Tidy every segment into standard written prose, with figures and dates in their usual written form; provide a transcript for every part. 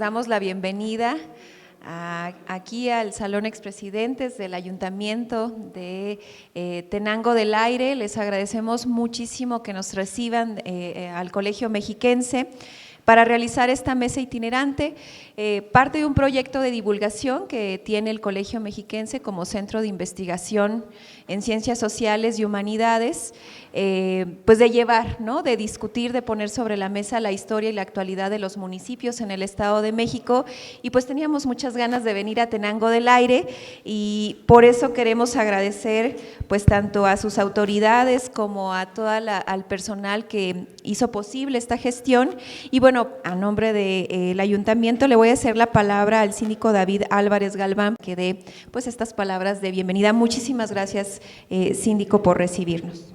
damos la bienvenida aquí al Salón Expresidentes del Ayuntamiento de Tenango del Aire. Les agradecemos muchísimo que nos reciban al Colegio Mexiquense para realizar esta mesa itinerante, parte de un proyecto de divulgación que tiene el Colegio Mexiquense como centro de investigación en ciencias sociales y humanidades, pues de llevar, ¿no?, de discutir, de poner sobre la mesa la historia y la actualidad de los municipios en el Estado de México, y pues teníamos muchas ganas de venir a Tenango del Aire y por eso queremos agradecer pues tanto a sus autoridades como a al personal que hizo posible esta gestión. Y bueno, a nombre del ayuntamiento le voy a hacer la palabra al síndico David Álvarez Galván, que dé pues estas palabras de bienvenida. Muchísimas gracias, síndico, por recibirnos.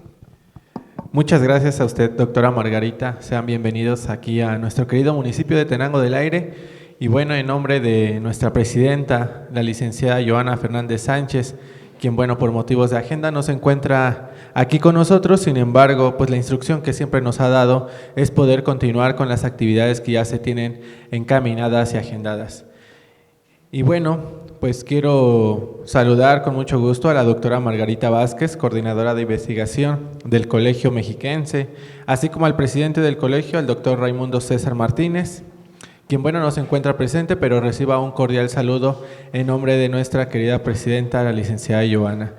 Muchas gracias a usted, doctora Margarita. Sean bienvenidos aquí a nuestro querido municipio de Tenango del Aire. Y bueno, en nombre de nuestra presidenta, la licenciada Joana Fernández Sánchez, quien, bueno, por motivos de agenda no se encuentra aquí con nosotros. Sin embargo, pues la instrucción que siempre nos ha dado es poder continuar con las actividades que ya se tienen encaminadas y agendadas. Y bueno, pues quiero saludar con mucho gusto a la doctora Margarita Vázquez, coordinadora de investigación del Colegio Mexiquense, así como al presidente del colegio, al doctor Raimundo César Martínez, quien, bueno, no se encuentra presente, pero reciba un cordial saludo en nombre de nuestra querida presidenta, la licenciada Joana.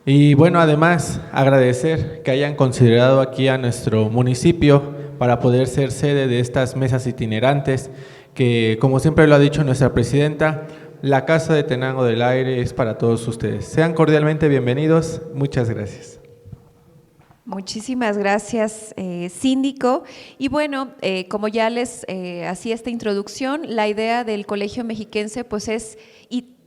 Y bueno, además, agradecer que hayan considerado aquí a nuestro municipio para poder ser sede de estas mesas itinerantes, que, como siempre lo ha dicho nuestra presidenta, la Casa de Tenango del Aire es para todos ustedes. Sean cordialmente bienvenidos. Muchas gracias. Muchísimas gracias, síndico. Y bueno, como ya les hacía esta introducción, la idea del Colegio Mexiquense pues es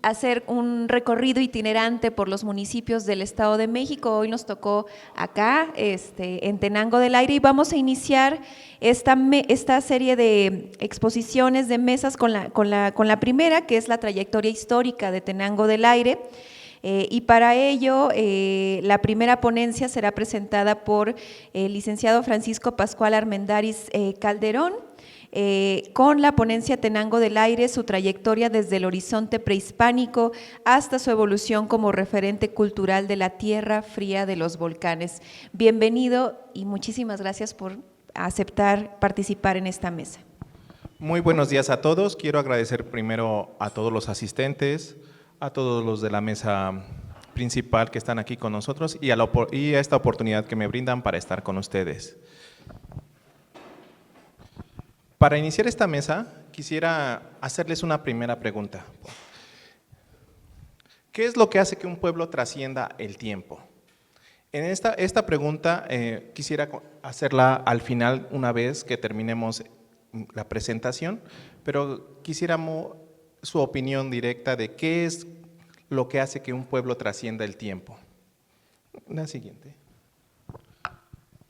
hacer un recorrido itinerante por los municipios del Estado de México. Hoy nos tocó acá, en Tenango del Aire, y vamos a iniciar esta serie de exposiciones, de mesas con la primera, que es la trayectoria histórica de Tenango del Aire. Y para ello, la primera ponencia será presentada por el licenciado Francisco Pascual Armendáriz Calderón, con la ponencia Tenango del Aire, su trayectoria desde el horizonte prehispánico hasta su evolución como referente cultural de la tierra fría de los volcanes. Bienvenido y muchísimas gracias por aceptar participar en esta mesa. Muy buenos días a todos. Quiero agradecer primero a todos los asistentes, a todos los de la mesa principal que están aquí con nosotros y a esta oportunidad que me brindan para estar con ustedes. Para iniciar esta mesa, quisiera hacerles una primera pregunta. ¿Qué es lo que hace que un pueblo trascienda el tiempo? En esta pregunta quisiera hacerla al final, una vez que terminemos la presentación, pero quisiéramos su opinión directa de qué es lo que hace que un pueblo trascienda el tiempo. La siguiente.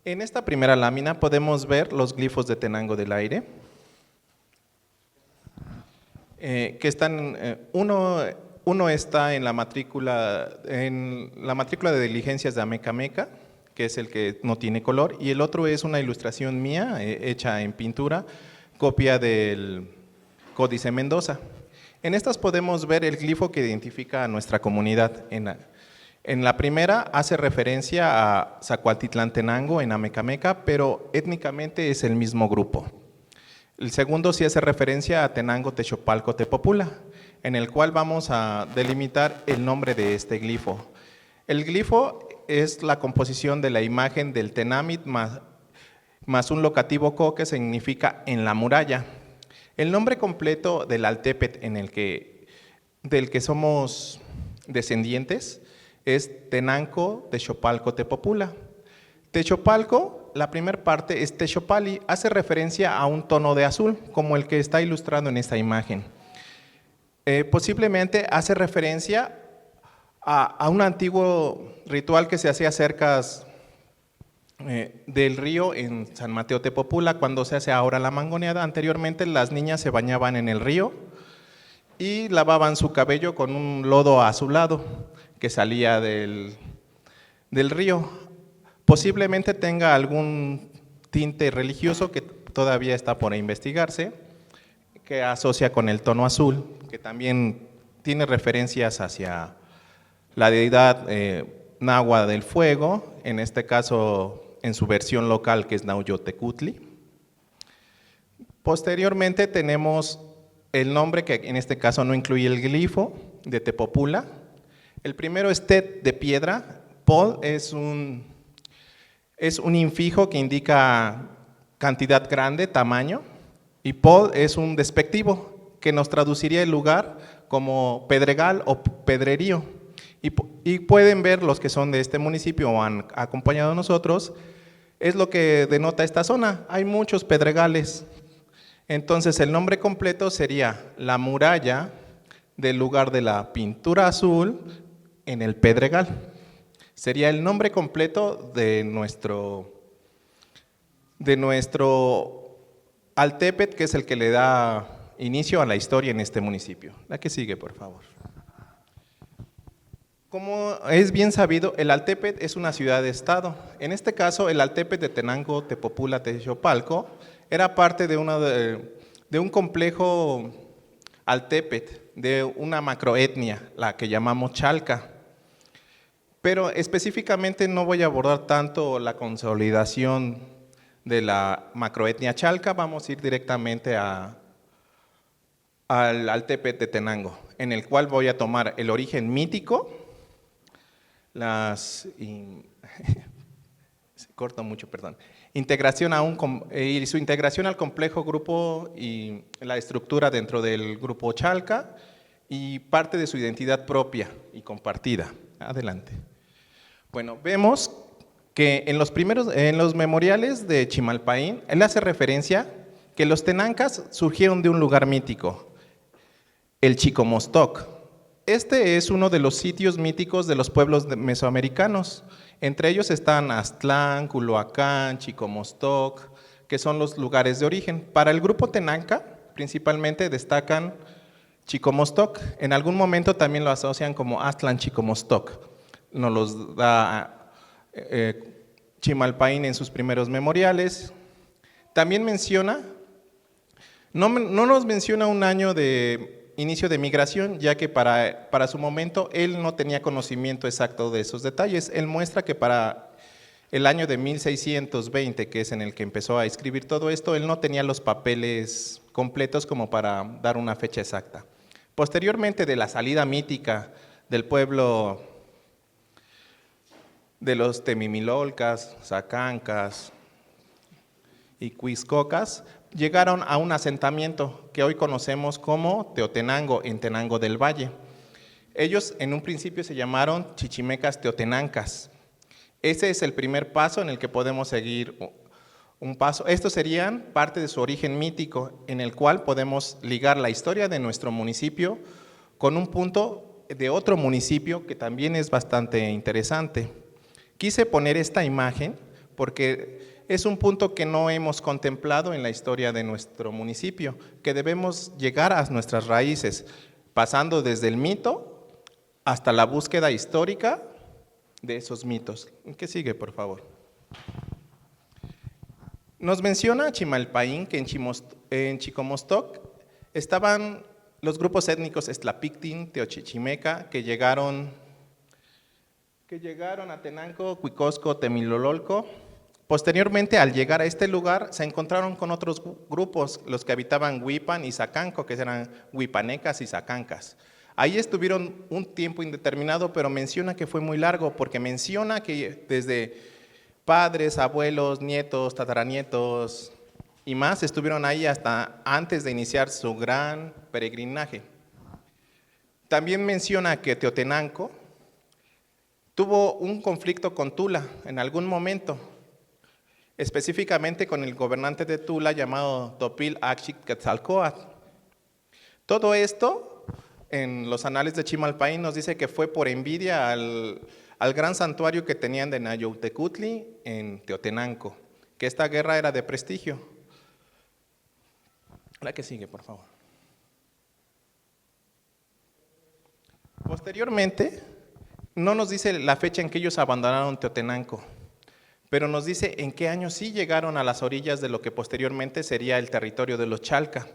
En esta primera lámina podemos ver los glifos de Tenango del Aire, que están, uno está en la matrícula de diligencias de Amecameca, que es el que no tiene color, y el otro es una ilustración mía hecha en pintura, copia del Códice Mendoza. En estas podemos ver el glifo que identifica a nuestra comunidad. En la primera hace referencia a Zacualtitlán Tenango en Amecameca, pero étnicamente es el mismo grupo. El segundo sí hace referencia a Tenango Texopalco Tepopula, en el cual vamos a delimitar el nombre de este glifo. El glifo es la composición de la imagen del Tenamit más un locativo co, que significa en la muralla. El nombre completo del Altepet del que somos descendientes es Tenanco Texopalco Tepopula. Texopalco, la primera parte es Texopali, hace referencia a un tono de azul, como el que está ilustrado en esta imagen. Posiblemente hace referencia a un antiguo ritual que se hacía cerca del río en San Mateo Tepopula, cuando se hace ahora la mangoneada. Anteriormente las niñas se bañaban en el río y lavaban su cabello con un lodo azulado que salía del río. Posiblemente tenga algún tinte religioso que todavía está por investigarse, que asocia con el tono azul, que también tiene referencias hacia la deidad náhuatl del fuego, en este caso en su versión local, que es Nauyotecutli. Posteriormente tenemos el nombre, que en este caso no incluye el glifo, de Tepopula. El primero es Tet, de piedra. Pol es un infijo que indica cantidad grande, tamaño, y Pol es un despectivo que nos traduciría el lugar como pedregal o pedrerío. Y pueden ver los que son de este municipio o han acompañado a nosotros, es lo que denota esta zona. Hay muchos pedregales. Entonces el nombre completo sería la muralla del lugar de la pintura azul en el pedregal. Sería el nombre completo de nuestro Altepet, que es el que le da inicio a la historia en este municipio. La que sigue, por favor. Como es bien sabido, el Altepet es una ciudad-estado. En este caso, el Altepet de Tenango, Tepopula, Texopalco, era parte de un complejo Altepet, de una macroetnia, la que llamamos Chalca. Pero específicamente no voy a abordar tanto la consolidación de la macroetnia Chalca, vamos a ir directamente al Altepet de Tenango, en el cual voy a tomar el origen mítico, integración y su integración al complejo grupo y la estructura dentro del grupo Chalca y parte de su identidad propia y compartida. Adelante. Bueno, vemos que en los memoriales de Chimalpaín, él hace referencia que los tenancas surgieron de un lugar mítico, el Chicomostoc. Este es uno de los sitios míticos de los pueblos mesoamericanos. Entre ellos están Aztlán, Culhuacán, Chicomostoc, que son los lugares de origen. Para el grupo tenanca, principalmente destacan Chicomostoc. En algún momento también lo asocian como Aztlán Chicomostoc. Nos los da Chimalpaín en sus primeros memoriales. También menciona, no nos menciona un año de inicio de migración, ya que para su momento él no tenía conocimiento exacto de esos detalles. Él muestra que para el año de 1620, que es en el que empezó a escribir todo esto, él no tenía los papeles completos como para dar una fecha exacta. Posteriormente de la salida mítica del pueblo de los Temimilolcas, Zacancas y Cuiscocas, llegaron a un asentamiento que hoy conocemos como Teotenango, en Tenango del Valle. Ellos en un principio se llamaron Chichimecas Teotenancas. Ese es el primer paso en el que podemos seguir un paso. Estos serían parte de su origen mítico, en el cual podemos ligar la historia de nuestro municipio con un punto de otro municipio que también es bastante interesante. Quise poner esta imagen porque es un punto que no hemos contemplado en la historia de nuestro municipio, que debemos llegar a nuestras raíces, pasando desde el mito hasta la búsqueda histórica de esos mitos. ¿Qué sigue, por favor? Nos menciona Chimalpaín que en Chicomostoc estaban los grupos étnicos Estlapictin, Teochichimeca, que llegaron a Tenango, Cuicosco, Temilololco. Posteriormente, al llegar a este lugar, se encontraron con otros grupos, los que habitaban Huipan y Zacanco, que eran huipanecas y zacancas. Ahí estuvieron un tiempo indeterminado, pero menciona que fue muy largo, porque menciona que desde padres, abuelos, nietos, tataranietos y más estuvieron ahí hasta antes de iniciar su gran peregrinaje. También menciona que Teotenanco tuvo un conflicto con Tula en algún momento, específicamente con el gobernante de Tula llamado Topil Axxic Quetzalcóatl. Todo esto en los anales de Chimalpaín nos dice que fue por envidia al gran santuario que tenían de Nayautecutli en Teotenanco, que esta guerra era de prestigio. La que sigue, por favor. Posteriormente, no nos dice la fecha en que ellos abandonaron Teotenanco, pero nos dice en qué año sí llegaron a las orillas de lo que posteriormente sería el territorio de los Chalca.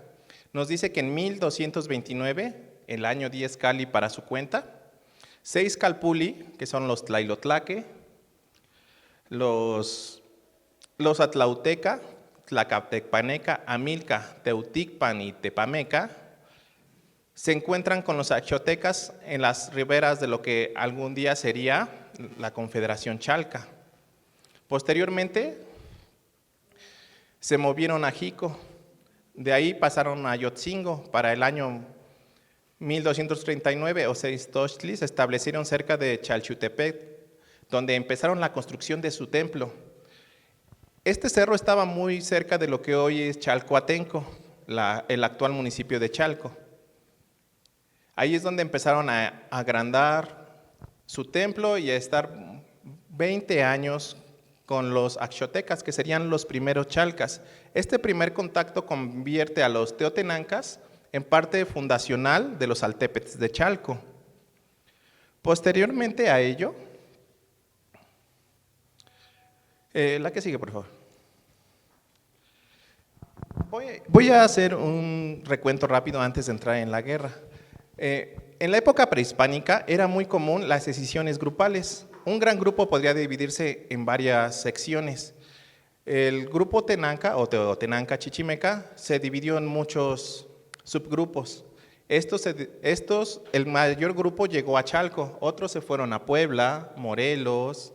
Nos dice que en 1229, el año 10 Cali para su cuenta, 6 Calpuli, que son los Tlailotlaque, los Atlauteca, Tlacaptecpaneca, Amilca, Teuticpan y Tepameca, se encuentran con los axotecas en las riberas de lo que algún día sería la Confederación Chalca. Posteriormente, se movieron a Jico, de ahí pasaron a Ayotzingo. Para el año 1239, Oseistostli se establecieron cerca de Chalchutepec, donde empezaron la construcción de su templo. Este cerro estaba muy cerca de lo que hoy es Chalcoatenco, el actual municipio de Chalco. Ahí es donde empezaron a agrandar su templo y a estar 20 años con los axotecas, que serían los primeros chalcas. Este primer contacto convierte a los teotenancas en parte fundacional de los altépetes de Chalco. Posteriormente a ello, la que sigue, por favor. Voy a hacer un recuento rápido antes de entrar en la guerra. En la época prehispánica era muy común las escisiones grupales. Un gran grupo podría dividirse en varias secciones. El grupo Tenanca o Teotenanca Chichimeca se dividió en muchos subgrupos. El mayor grupo llegó a Chalco, otros se fueron a Puebla, Morelos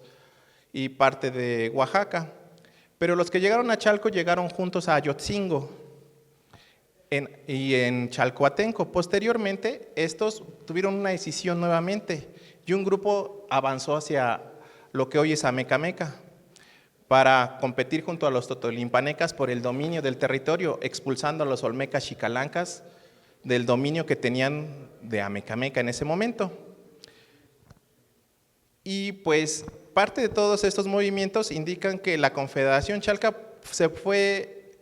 y parte de Oaxaca. Pero los que llegaron a Chalco llegaron juntos a Ayotzingo y en Chalcoatenco. Posteriormente, estos tuvieron una escisión nuevamente y un grupo avanzó hacia lo que hoy es Amecameca para competir junto a los totolimpanecas por el dominio del territorio, expulsando a los olmecas xicalancas del dominio que tenían de Amecameca en ese momento. Y pues parte de todos estos movimientos indican que la Confederación Chalca se fue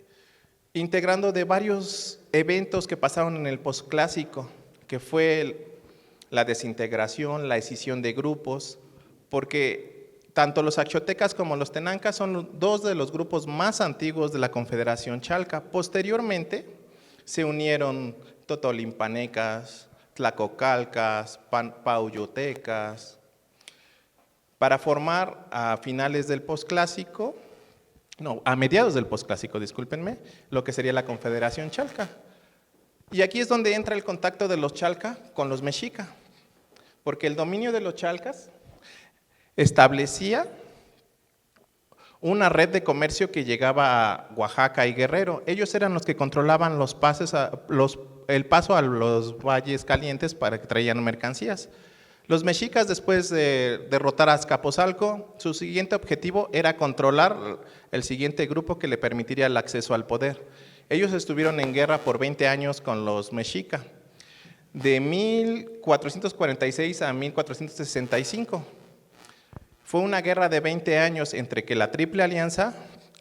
integrando de varios eventos que pasaron en el posclásico, que fue la desintegración, la escisión de grupos, porque tanto los axotecas como los tenancas son dos de los grupos más antiguos de la Confederación Chalca. Posteriormente se unieron totolimpanecas, tlacocalcas, pauyotecas, para formar a finales del posclásico, a mediados del posclásico, discúlpenme, lo que sería la Confederación Chalca. Y aquí es donde entra el contacto de los Chalca con los mexica, porque el dominio de los Chalcas establecía una red de comercio que llegaba a Oaxaca y Guerrero. Ellos eran los que controlaban los pasos el paso a los valles calientes para que traían mercancías. Los mexicas, después de derrotar a Azcapotzalco, su siguiente objetivo era controlar el siguiente grupo que le permitiría el acceso al poder. Ellos estuvieron en guerra por 20 años con los mexica, de 1446 a 1465. Fue una guerra de 20 años entre que la Triple Alianza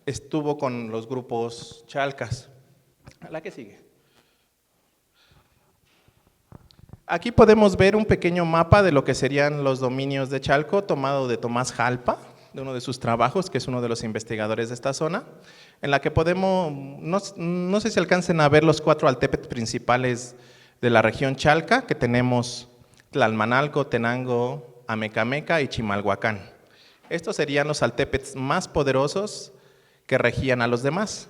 estuvo con los grupos chalcas. La que sigue. Aquí podemos ver un pequeño mapa de lo que serían los dominios de Chalco, tomado de Tomás Jalpa, de uno de sus trabajos, que es uno de los investigadores de esta zona, en la que podemos, no sé si alcancen a ver los 4 altépetes principales de la región Chalca, que tenemos Tlalmanalco, Tenango, Amecameca y Chimalhuacán. Estos serían los altépetes más poderosos que regían a los demás.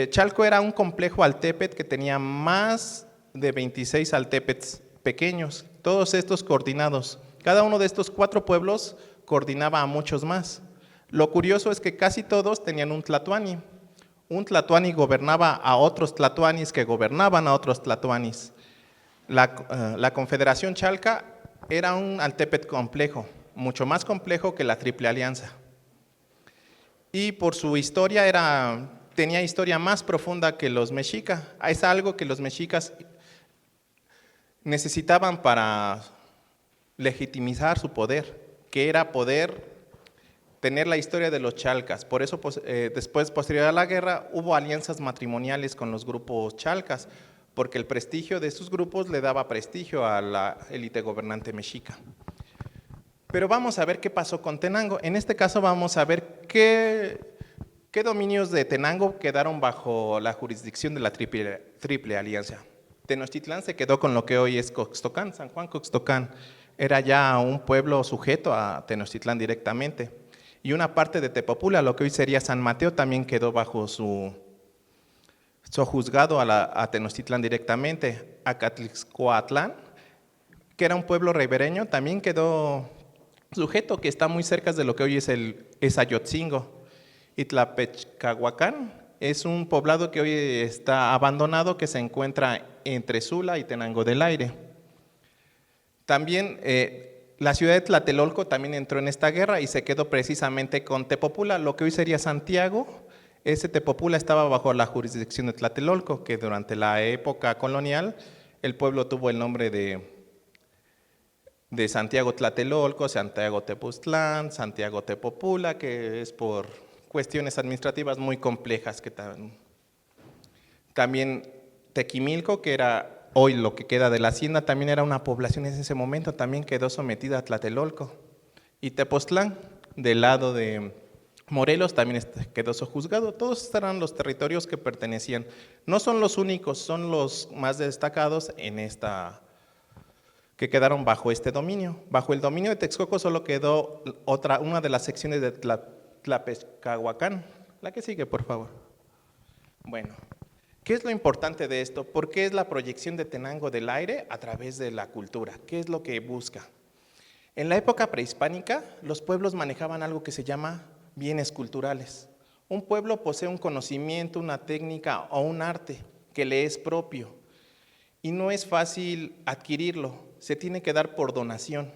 Chalco era un complejo altépet que tenía más de 26 altépetes pequeños, todos estos coordinados. Cada uno de estos 4 pueblos coordinaba a muchos más. Lo curioso es que casi todos tenían un tlatoani. Un tlatoani gobernaba a otros tlatoanis que gobernaban a otros tlatoanis. La Confederación Chalca era un altépet complejo, mucho más complejo que la Triple Alianza. Y por su historia tenía historia más profunda que los mexica. Es algo que los mexicas necesitaban para legitimizar su poder, que era poder tener la historia de los chalcas. Por eso después, posterior a la guerra, hubo alianzas matrimoniales con los grupos chalcas, porque el prestigio de esos grupos le daba prestigio a la élite gobernante mexica. Pero vamos a ver qué pasó con Tenango. En este caso vamos a ver qué ¿Qué dominios de Tenango quedaron bajo la jurisdicción de la Triple Alianza? Tenochtitlán se quedó con lo que hoy es Coxtocán. San Juan Coxtocán era ya un pueblo sujeto a Tenochtitlán directamente. Y una parte de Tepopula, lo que hoy sería San Mateo, también quedó bajo su juzgado a Tenochtitlán directamente. Acatlixcoatlán, que era un pueblo ribereño, también quedó sujeto, que está muy cerca de lo que hoy es Ayotzingo. Y Tlapechcahuacán es un poblado que hoy está abandonado, que se encuentra entre Sula y Tenango del Aire. También la ciudad de Tlatelolco también entró en esta guerra y se quedó precisamente con Tepopula, lo que hoy sería Santiago. Ese Tepopula estaba bajo la jurisdicción de Tlatelolco, que durante la época colonial el pueblo tuvo el nombre de Santiago Tlatelolco, Santiago Tepoztlán, Santiago Tepopula, que es por cuestiones administrativas muy complejas. Que también Tequimilco, que era hoy lo que queda de la hacienda, también era una población en ese momento, también quedó sometida a Tlatelolco. Y Tepoztlán, del lado de Morelos, también quedó sojuzgado. Todos estos eran los territorios que pertenecían. No son los únicos, son los más destacados en que quedaron bajo este dominio. Bajo el dominio de Texcoco solo quedó una de las secciones de Tlapechcahuacán. La que sigue, por favor. Bueno, ¿qué es lo importante de esto? ¿Por qué es la proyección de Tenango del Aire a través de la cultura? ¿Qué es lo que busca? En la época prehispánica, los pueblos manejaban algo que se llama bienes culturales. Un pueblo posee un conocimiento, una técnica o un arte que le es propio y no es fácil adquirirlo, se tiene que dar por donación.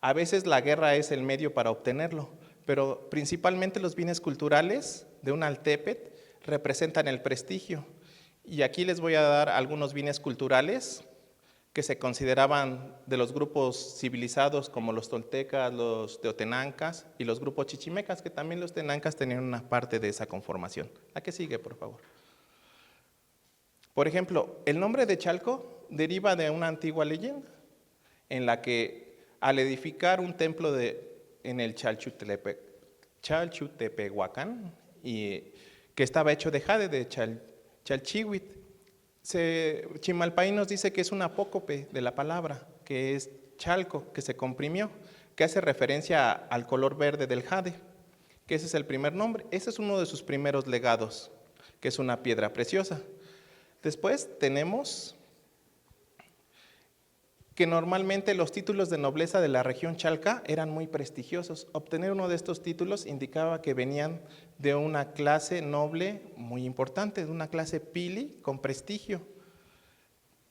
A veces la guerra es el medio para obtenerlo, pero principalmente los bienes culturales de un altépet representan el prestigio. Y aquí les voy a dar algunos bienes culturales que se consideraban de los grupos civilizados como los toltecas, los teotenancas y los grupos chichimecas, que también los tenancas tenían una parte de esa conformación. ¿A qué sigue, por favor? Por ejemplo, el nombre de Chalco deriva de una antigua leyenda en la que al edificar un templo en el Chalchutepehuacán, que estaba hecho de jade, de Chalchihuit, Chimalpaí nos dice que es un apócope de la palabra, que es Chalco, que se comprimió, que hace referencia al color verde del jade, que ese es el primer nombre. Ese es uno de sus primeros legados, que es una piedra preciosa. Después tenemos que normalmente los títulos de nobleza de la región Chalca eran muy prestigiosos. Obtener uno de estos títulos indicaba que venían de una clase noble muy importante, de una clase pili con prestigio.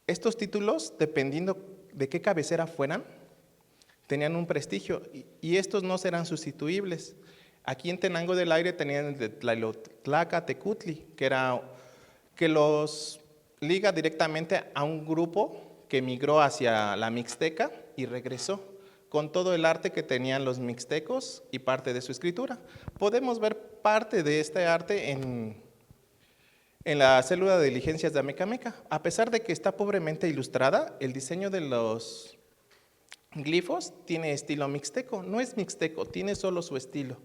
Estos títulos, dependiendo de qué cabecera fueran, tenían un prestigio y estos no serán sustituibles. Aquí en Tenango del Aire tenían el de Tlaca-Tecutli, que los liga directamente a un grupo que migró hacia la Mixteca y regresó con todo el arte que tenían los mixtecos y parte de su escritura. Podemos ver parte de este arte en la célula de diligencias de Amecameca. A pesar de que está pobremente ilustrada, el diseño de los glifos tiene estilo mixteco. No es mixteco, tiene solo su estilo.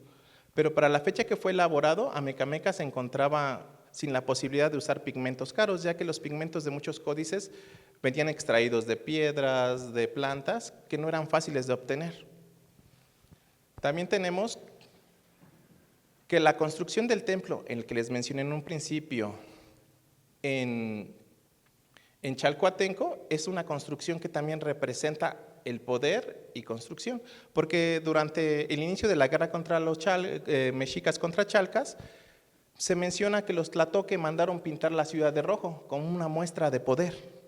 Pero para la fecha que fue elaborado, Amecameca se encontraba sin la posibilidad de usar pigmentos caros, ya que los pigmentos de muchos códices venían extraídos de piedras, de plantas, que no eran fáciles de obtener. También tenemos que la construcción del templo, en el que les mencioné en un principio, en Chalcoatenco, es una construcción que también representa el poder y construcción, porque durante el inicio de la guerra contra los mexicas contra chalcas, se menciona que los tlatoque mandaron pintar la ciudad de rojo como una muestra de poder.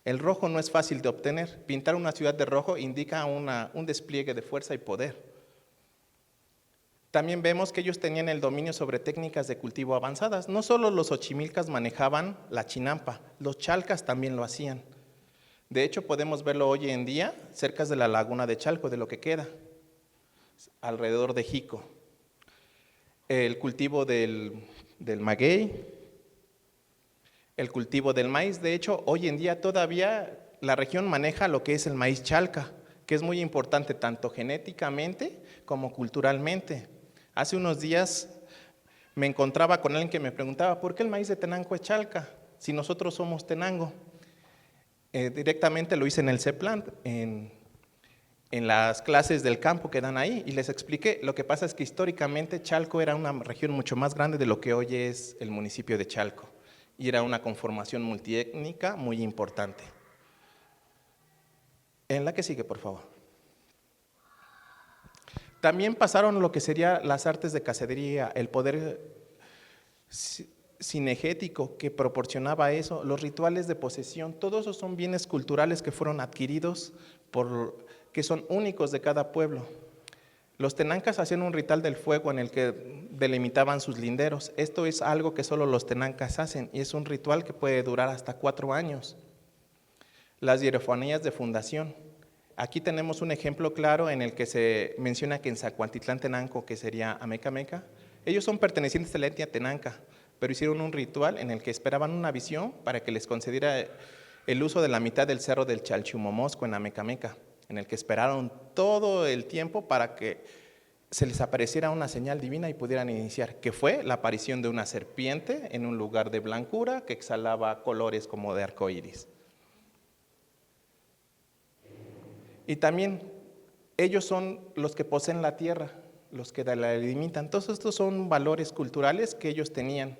El rojo no es fácil de obtener. Pintar una ciudad de rojo indica un despliegue de fuerza y poder. También vemos que ellos tenían el dominio sobre técnicas de cultivo avanzadas. No solo los ochimilcas manejaban la chinampa, los chalcas también lo hacían. De hecho, podemos verlo hoy en día cerca de la laguna de Chalco, de lo que queda, alrededor de Jico. El cultivo del maguey, el cultivo del maíz. De hecho, hoy en día todavía la región maneja lo que es el maíz chalca, que es muy importante tanto genéticamente como culturalmente. Hace unos días me encontraba con alguien que me preguntaba, ¿por qué el maíz de Tenango es chalca si nosotros somos Tenango? Directamente lo hice en el CEPLAN, en las clases del campo que dan ahí, y les expliqué. Lo que pasa es que históricamente Chalco era una región mucho más grande de lo que hoy es el municipio de Chalco, y era una conformación multiétnica muy importante. En la que sigue, por favor. También pasaron lo que serían las artes de cacería, el poder cinegético que proporcionaba eso, los rituales de posesión, todos esos son bienes culturales que fueron adquiridos que son únicos de cada pueblo. Los tenancas hacían un ritual del fuego en el que delimitaban sus linderos. Esto es algo que solo los tenancas hacen y es un ritual que puede durar hasta 4 años. Las hierofanías de fundación. Aquí tenemos un ejemplo claro en el que se menciona que en Zacuantitlán Tenanco, que sería Amecameca, ellos son pertenecientes a la etnia tenanca, pero hicieron un ritual en el que esperaban una visión para que les concediera el uso de la mitad del cerro del Chalchumomosco en Amecameca, en el que esperaron todo el tiempo para que se les apareciera una señal divina y pudieran iniciar, que fue la aparición de una serpiente en un lugar de blancura que exhalaba colores como de arcoíris. Y también ellos son los que poseen la tierra, los que la delimitan. Todos estos son valores culturales que ellos tenían.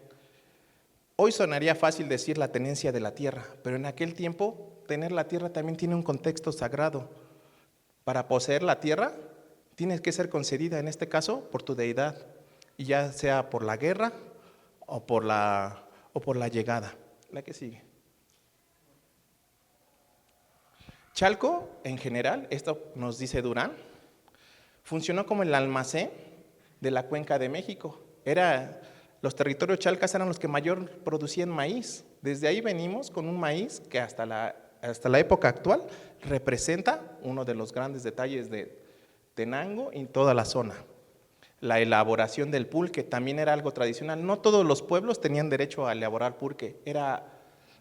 Hoy sonaría fácil decir la tenencia de la tierra, pero en aquel tiempo tener la tierra también tiene un contexto sagrado. Para poseer la tierra tienes que ser concedida, en este caso, por tu deidad, y ya sea por la guerra o por la llegada. La que sigue. Chalco, en general, esto nos dice Durán, funcionó como el almacén de la Cuenca de México. Los territorios chalcas eran los que mayor producían maíz. Desde ahí venimos con un maíz que hasta la época actual representa uno de los grandes detalles de Tenango y toda la zona. La elaboración del pulque también era algo tradicional. No todos los pueblos tenían derecho a elaborar pulque, era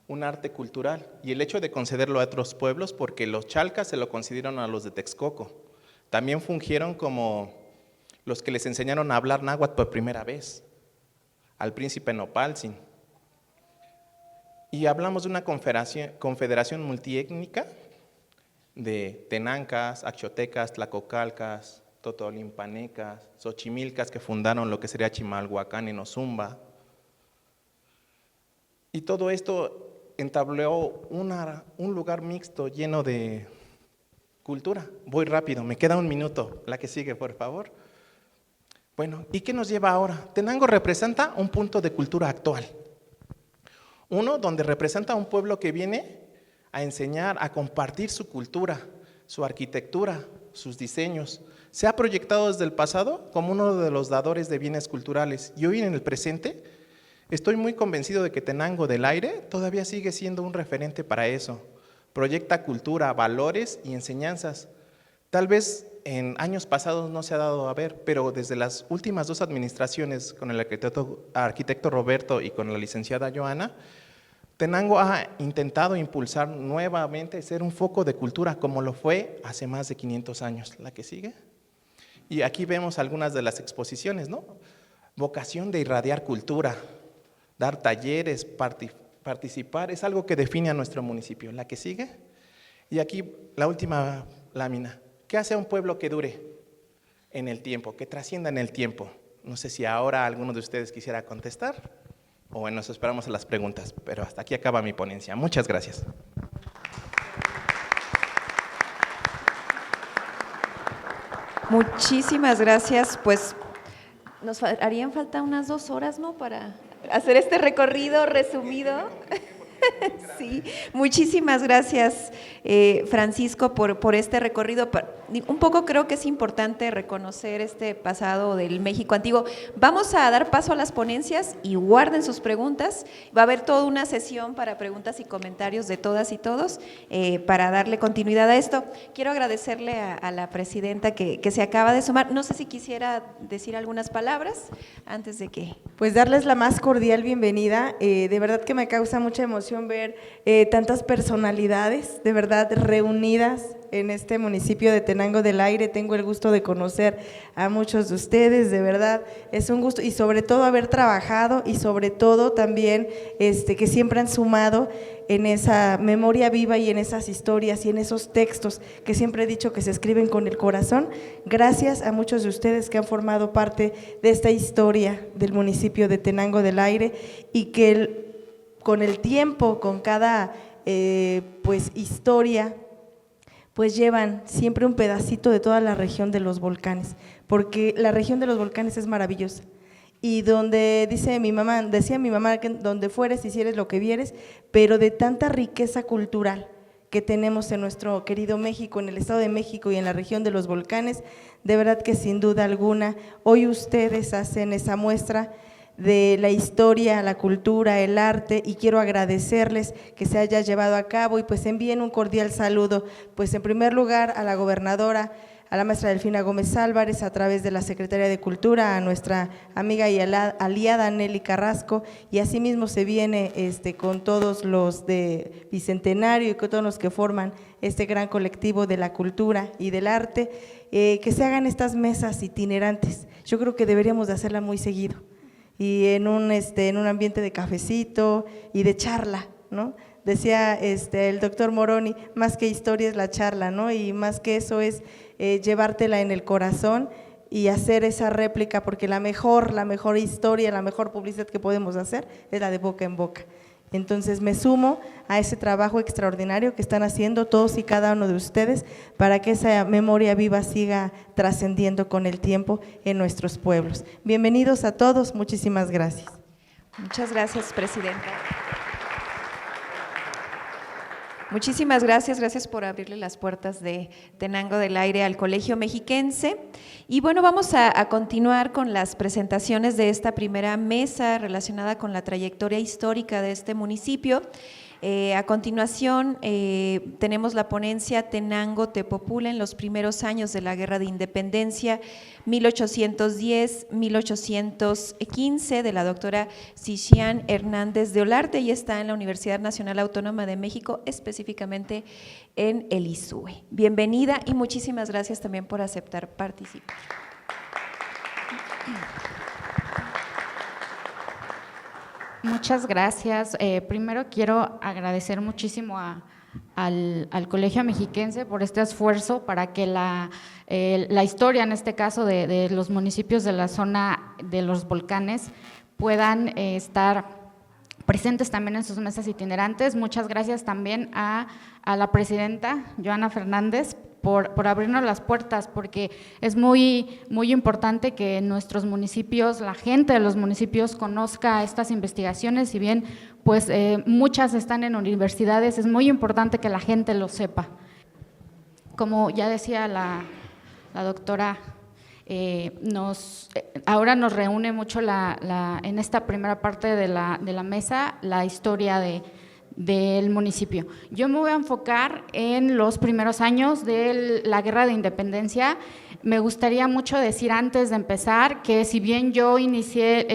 un arte cultural, y el hecho de concederlo a otros pueblos, porque los chalcas se lo concedieron a los de Texcoco, también fungieron como los que les enseñaron a hablar náhuatl por primera vez, al príncipe Nopaltzin. Y hablamos de una confederación multiétnica de tenancas, axotecas, tlacocalcas, totolimpanecas, xochimilcas, que fundaron lo que sería Chimalhuacán en Ozumba. Y todo esto entabló un lugar mixto lleno de cultura. Voy rápido, me queda 1 minuto. La que sigue, por favor. Bueno, ¿y qué nos lleva ahora? Tenango representa un punto de cultura actual. Uno donde representa a un pueblo que viene a enseñar, a compartir su cultura, su arquitectura, sus diseños. Se ha proyectado desde el pasado como uno de los dadores de bienes culturales, y hoy en el presente estoy muy convencido de que Tenango del Aire todavía sigue siendo un referente para eso. Proyecta cultura, valores y enseñanzas. Tal vez en años pasados no se ha dado a ver, pero desde las últimas 2 administraciones, con el arquitecto Roberto y con la licenciada Joana, Tenango ha intentado impulsar nuevamente ser un foco de cultura como lo fue hace más de 500 años. La que sigue. Y aquí vemos algunas de las exposiciones, ¿no? Vocación de irradiar cultura, dar talleres, participar, es algo que define a nuestro municipio. La que sigue. Y aquí la última lámina. ¿Qué hace a un pueblo que dure en el tiempo, que trascienda en el tiempo? No sé si ahora alguno de ustedes quisiera contestar o bueno, nos esperamos a las preguntas, pero hasta aquí acaba mi ponencia. Muchas gracias. Muchísimas gracias. Pues nos harían falta unas 2 horas, ¿no?, para hacer este recorrido resumido. Sí, muchísimas gracias, Francisco, por este recorrido. Un poco creo que es importante reconocer este pasado del México antiguo. Vamos a dar paso a las ponencias y guarden sus preguntas. Va a haber toda una sesión para preguntas y comentarios de todas y todos para darle continuidad a esto. Quiero agradecerle a la presidenta que se acaba de sumar. No sé si quisiera decir algunas palabras antes de que… Pues darles la más cordial bienvenida. De verdad que me causa mucha emoción ver tantas personalidades, de verdad. verdad reunidas en este municipio de Tenango del Aire. Tengo el gusto de conocer a muchos de ustedes, de verdad es un gusto, y sobre todo haber trabajado, y sobre todo también que siempre han sumado en esa memoria viva y en esas historias y en esos textos que siempre he dicho que se escriben con el corazón. Gracias a muchos de ustedes que han formado parte de esta historia del municipio de Tenango del Aire, y que con el tiempo, con cada pues historia, pues llevan siempre un pedacito de toda la región de los volcanes, porque la región de los volcanes es maravillosa. Y donde decía mi mamá que donde fueres hicieres lo que vieres, pero de tanta riqueza cultural que tenemos en nuestro querido México, en el Estado de México y en la región de los volcanes, de verdad que sin duda alguna, hoy ustedes hacen esa muestra de la historia, la cultura, el arte, y quiero agradecerles que se haya llevado a cabo, y pues envíen un cordial saludo, pues en primer lugar a la gobernadora, a la maestra Delfina Gómez Álvarez, a través de la Secretaría de Cultura, a nuestra amiga y aliada Nelly Carrasco, y asimismo se viene con todos los de Bicentenario y con todos los que forman este gran colectivo de la cultura y del arte, que se hagan estas mesas itinerantes. Yo creo que deberíamos de hacerla muy seguido, y en un ambiente de cafecito y de charla, ¿no? Decía el doctor Moroni, más que historia es la charla, ¿no? Y más que eso es llevártela en el corazón y hacer esa réplica, porque la mejor historia, la mejor publicidad que podemos hacer es la de boca en boca. Entonces me sumo a ese trabajo extraordinario que están haciendo todos y cada uno de ustedes para que esa memoria viva siga trascendiendo con el tiempo en nuestros pueblos. Bienvenidos a todos, muchísimas gracias. Muchas gracias, presidenta. Muchísimas gracias, gracias por abrirle las puertas de Tenango del Aire al Colegio Mexiquense. Y bueno, vamos a continuar con las presentaciones de esta primera mesa relacionada con la trayectoria histórica de este municipio. A continuación tenemos la ponencia Tenango Tepopula en los primeros años de la Guerra de Independencia 1810-1815 de la doctora Xixian Hernández de Olarte, y está en la Universidad Nacional Autónoma de México, específicamente en el ISUE. Bienvenida y muchísimas gracias también por aceptar participar. Muchas gracias. Primero quiero agradecer muchísimo al Colegio Mexiquense por este esfuerzo para que la historia, en este caso de los municipios de la zona de los volcanes, puedan estar presentes también en sus mesas itinerantes. Muchas gracias también a la presidenta Joana Fernández por abrirnos las puertas, porque es muy importante que en nuestros municipios, la gente de los municipios conozca estas investigaciones. Si bien pues muchas están en universidades, es muy importante que la gente lo sepa. Como ya decía la doctora, ahora nos reúne mucho en esta primera parte de la mesa la historia del municipio. Yo me voy a enfocar en los primeros años de la Guerra de Independencia. Me gustaría mucho decir antes de empezar que si bien yo inicié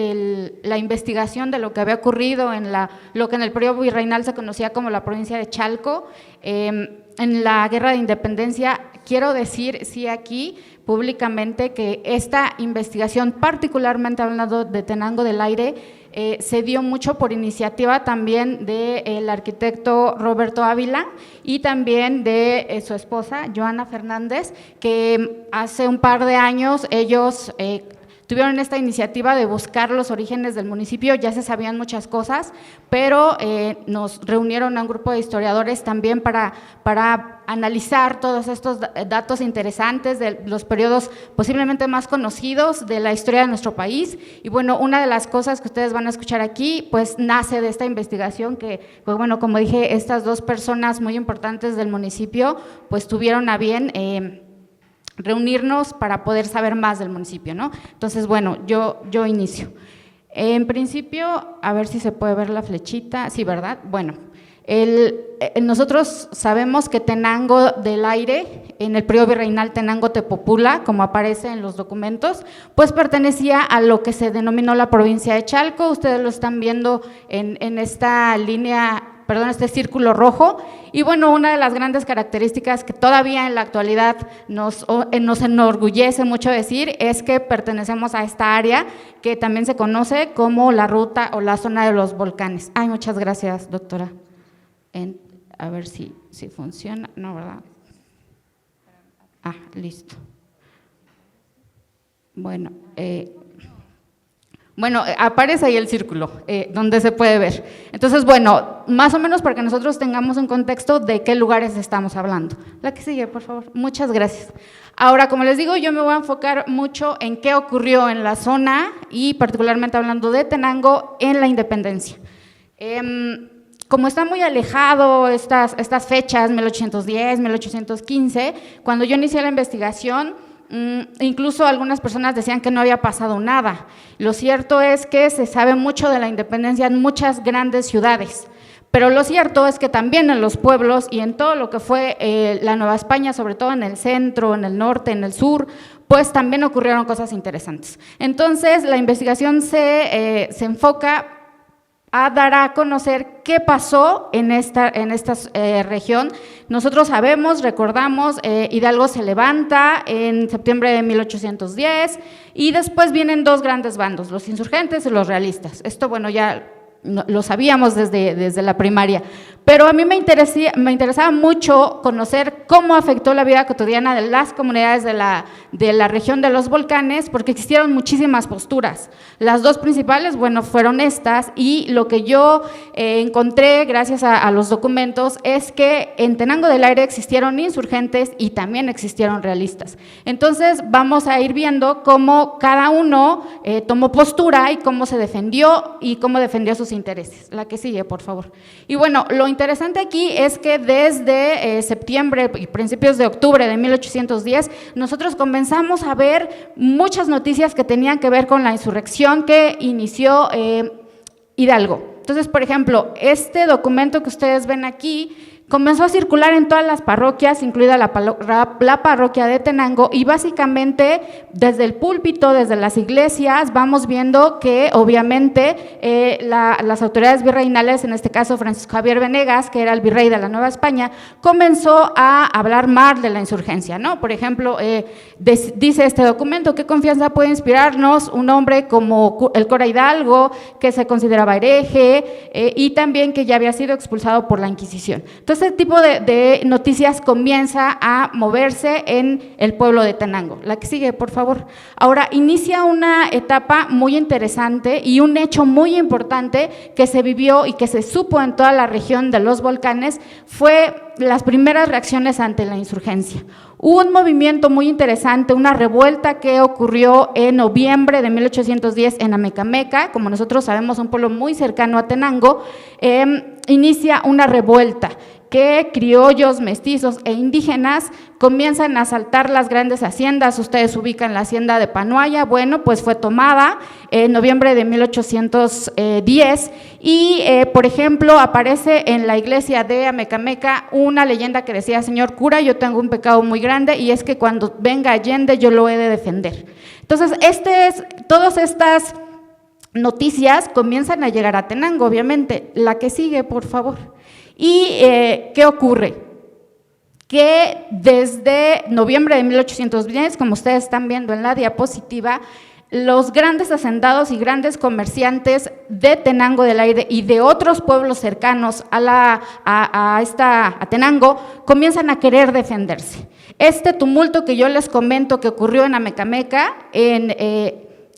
la investigación de lo que había ocurrido en lo que en el periodo virreinal se conocía como la provincia de Chalco, en la Guerra de Independencia, quiero decir sí aquí públicamente que esta investigación, particularmente hablando de Tenango del Aire, se dio mucho por iniciativa también del arquitecto Roberto Ávila y también de su esposa, Joana Fernández, que hace un par de años ellos tuvieron esta iniciativa de buscar los orígenes del municipio. Ya se sabían muchas cosas, pero nos reunieron a un grupo de historiadores también para analizar todos estos datos interesantes de los periodos posiblemente más conocidos de la historia de nuestro país. Y bueno, una de las cosas que ustedes van a escuchar aquí, pues nace de esta investigación que, pues bueno, como dije, estas dos personas muy importantes del municipio, pues tuvieron a bien reunirnos para poder saber más del municipio, ¿no? Entonces, bueno, yo inicio. En principio, a ver si se puede ver la flechita, sí, ¿verdad? Bueno, nosotros sabemos que Tenango del Aire, en el periodo virreinal Tenango Tepopula, como aparece en los documentos, pues pertenecía a lo que se denominó la provincia de Chalco. Ustedes lo están viendo en esta línea este círculo rojo. Y bueno, una de las grandes características que todavía en la actualidad nos enorgullece mucho decir es que pertenecemos a esta área que también se conoce como la ruta o la zona de los volcanes. Ay, muchas gracias, doctora. A ver si funciona, no, ¿verdad? Listo. Bueno, aparece ahí el círculo, donde se puede ver. Entonces, bueno, más o menos para que nosotros tengamos un contexto de qué lugares estamos hablando. La que sigue, por favor. Muchas gracias. Ahora, como les digo, yo me voy a enfocar mucho en qué ocurrió en la zona y particularmente hablando de Tenango en la independencia. Como está muy alejado estas fechas, 1810, 1815, cuando yo inicié la investigación, incluso algunas personas decían que no había pasado nada. Lo cierto es que se sabe mucho de la independencia en muchas grandes ciudades, pero lo cierto es que también en los pueblos y en todo lo que fue la Nueva España, sobre todo en el centro, en el norte, en el sur, pues también ocurrieron cosas interesantes. Entonces, la investigación se enfoca a dar a conocer qué pasó en esta región. Nosotros sabemos, recordamos, Hidalgo se levanta en septiembre de 1810 y después vienen dos grandes bandos, los insurgentes y los realistas. Esto, bueno, ya lo sabíamos desde la primaria, pero a mí me interesaba mucho conocer cómo afectó la vida cotidiana de las comunidades de la región de los volcanes, porque existieron muchísimas posturas. Las dos principales, bueno, fueron estas, y lo que yo encontré gracias a los documentos es que en Tenango del Aire existieron insurgentes y también existieron realistas. Entonces vamos a ir viendo cómo cada uno tomó postura y cómo se defendió y cómo defendió sus intereses. La que sigue, por favor. Y bueno, lo interesante aquí es que desde septiembre y principios de octubre de 1810, nosotros comenzamos a ver muchas noticias que tenían que ver con la insurrección que inició Hidalgo. Entonces, por ejemplo, este documento que ustedes ven aquí comenzó a circular en todas las parroquias, incluida la parroquia de Tenango, y básicamente desde el púlpito, desde las iglesias, vamos viendo que obviamente las autoridades virreinales, en este caso Francisco Javier Venegas, que era el virrey de la Nueva España, comenzó a hablar mal de la insurgencia, ¿no? Por ejemplo, dice este documento: ¿qué confianza puede inspirarnos un hombre como el cura Hidalgo, que se consideraba hereje y también que ya había sido expulsado por la Inquisición? Entonces, este tipo de noticias comienza a moverse en el pueblo de Tenango. La que sigue, por favor. Ahora, inicia una etapa muy interesante y un hecho muy importante que se vivió y que se supo en toda la región de los volcanes, fue las primeras reacciones ante la insurgencia. Hubo un movimiento muy interesante, una revuelta que ocurrió en noviembre de 1810 en Amecameca, como nosotros sabemos, un pueblo muy cercano a Tenango. Inicia una revuelta que criollos, mestizos e indígenas comienzan a asaltar las grandes haciendas. Ustedes ubican la hacienda de Panuaya, bueno, pues fue tomada en noviembre de 1810 y, por ejemplo, aparece en la iglesia de Amecameca una leyenda que decía: señor cura, yo tengo un pecado muy grande y es que cuando venga Allende yo lo he de defender. Entonces, todas estas noticias comienzan a llegar a Tenango, obviamente. La que sigue, por favor. ¿Y qué ocurre? Que desde noviembre de 1810, como ustedes están viendo en la diapositiva, los grandes hacendados y grandes comerciantes de Tenango del Aire y de otros pueblos cercanos a Tenango comienzan a querer defenderse. Este tumulto que yo les comento que ocurrió en Amecameca en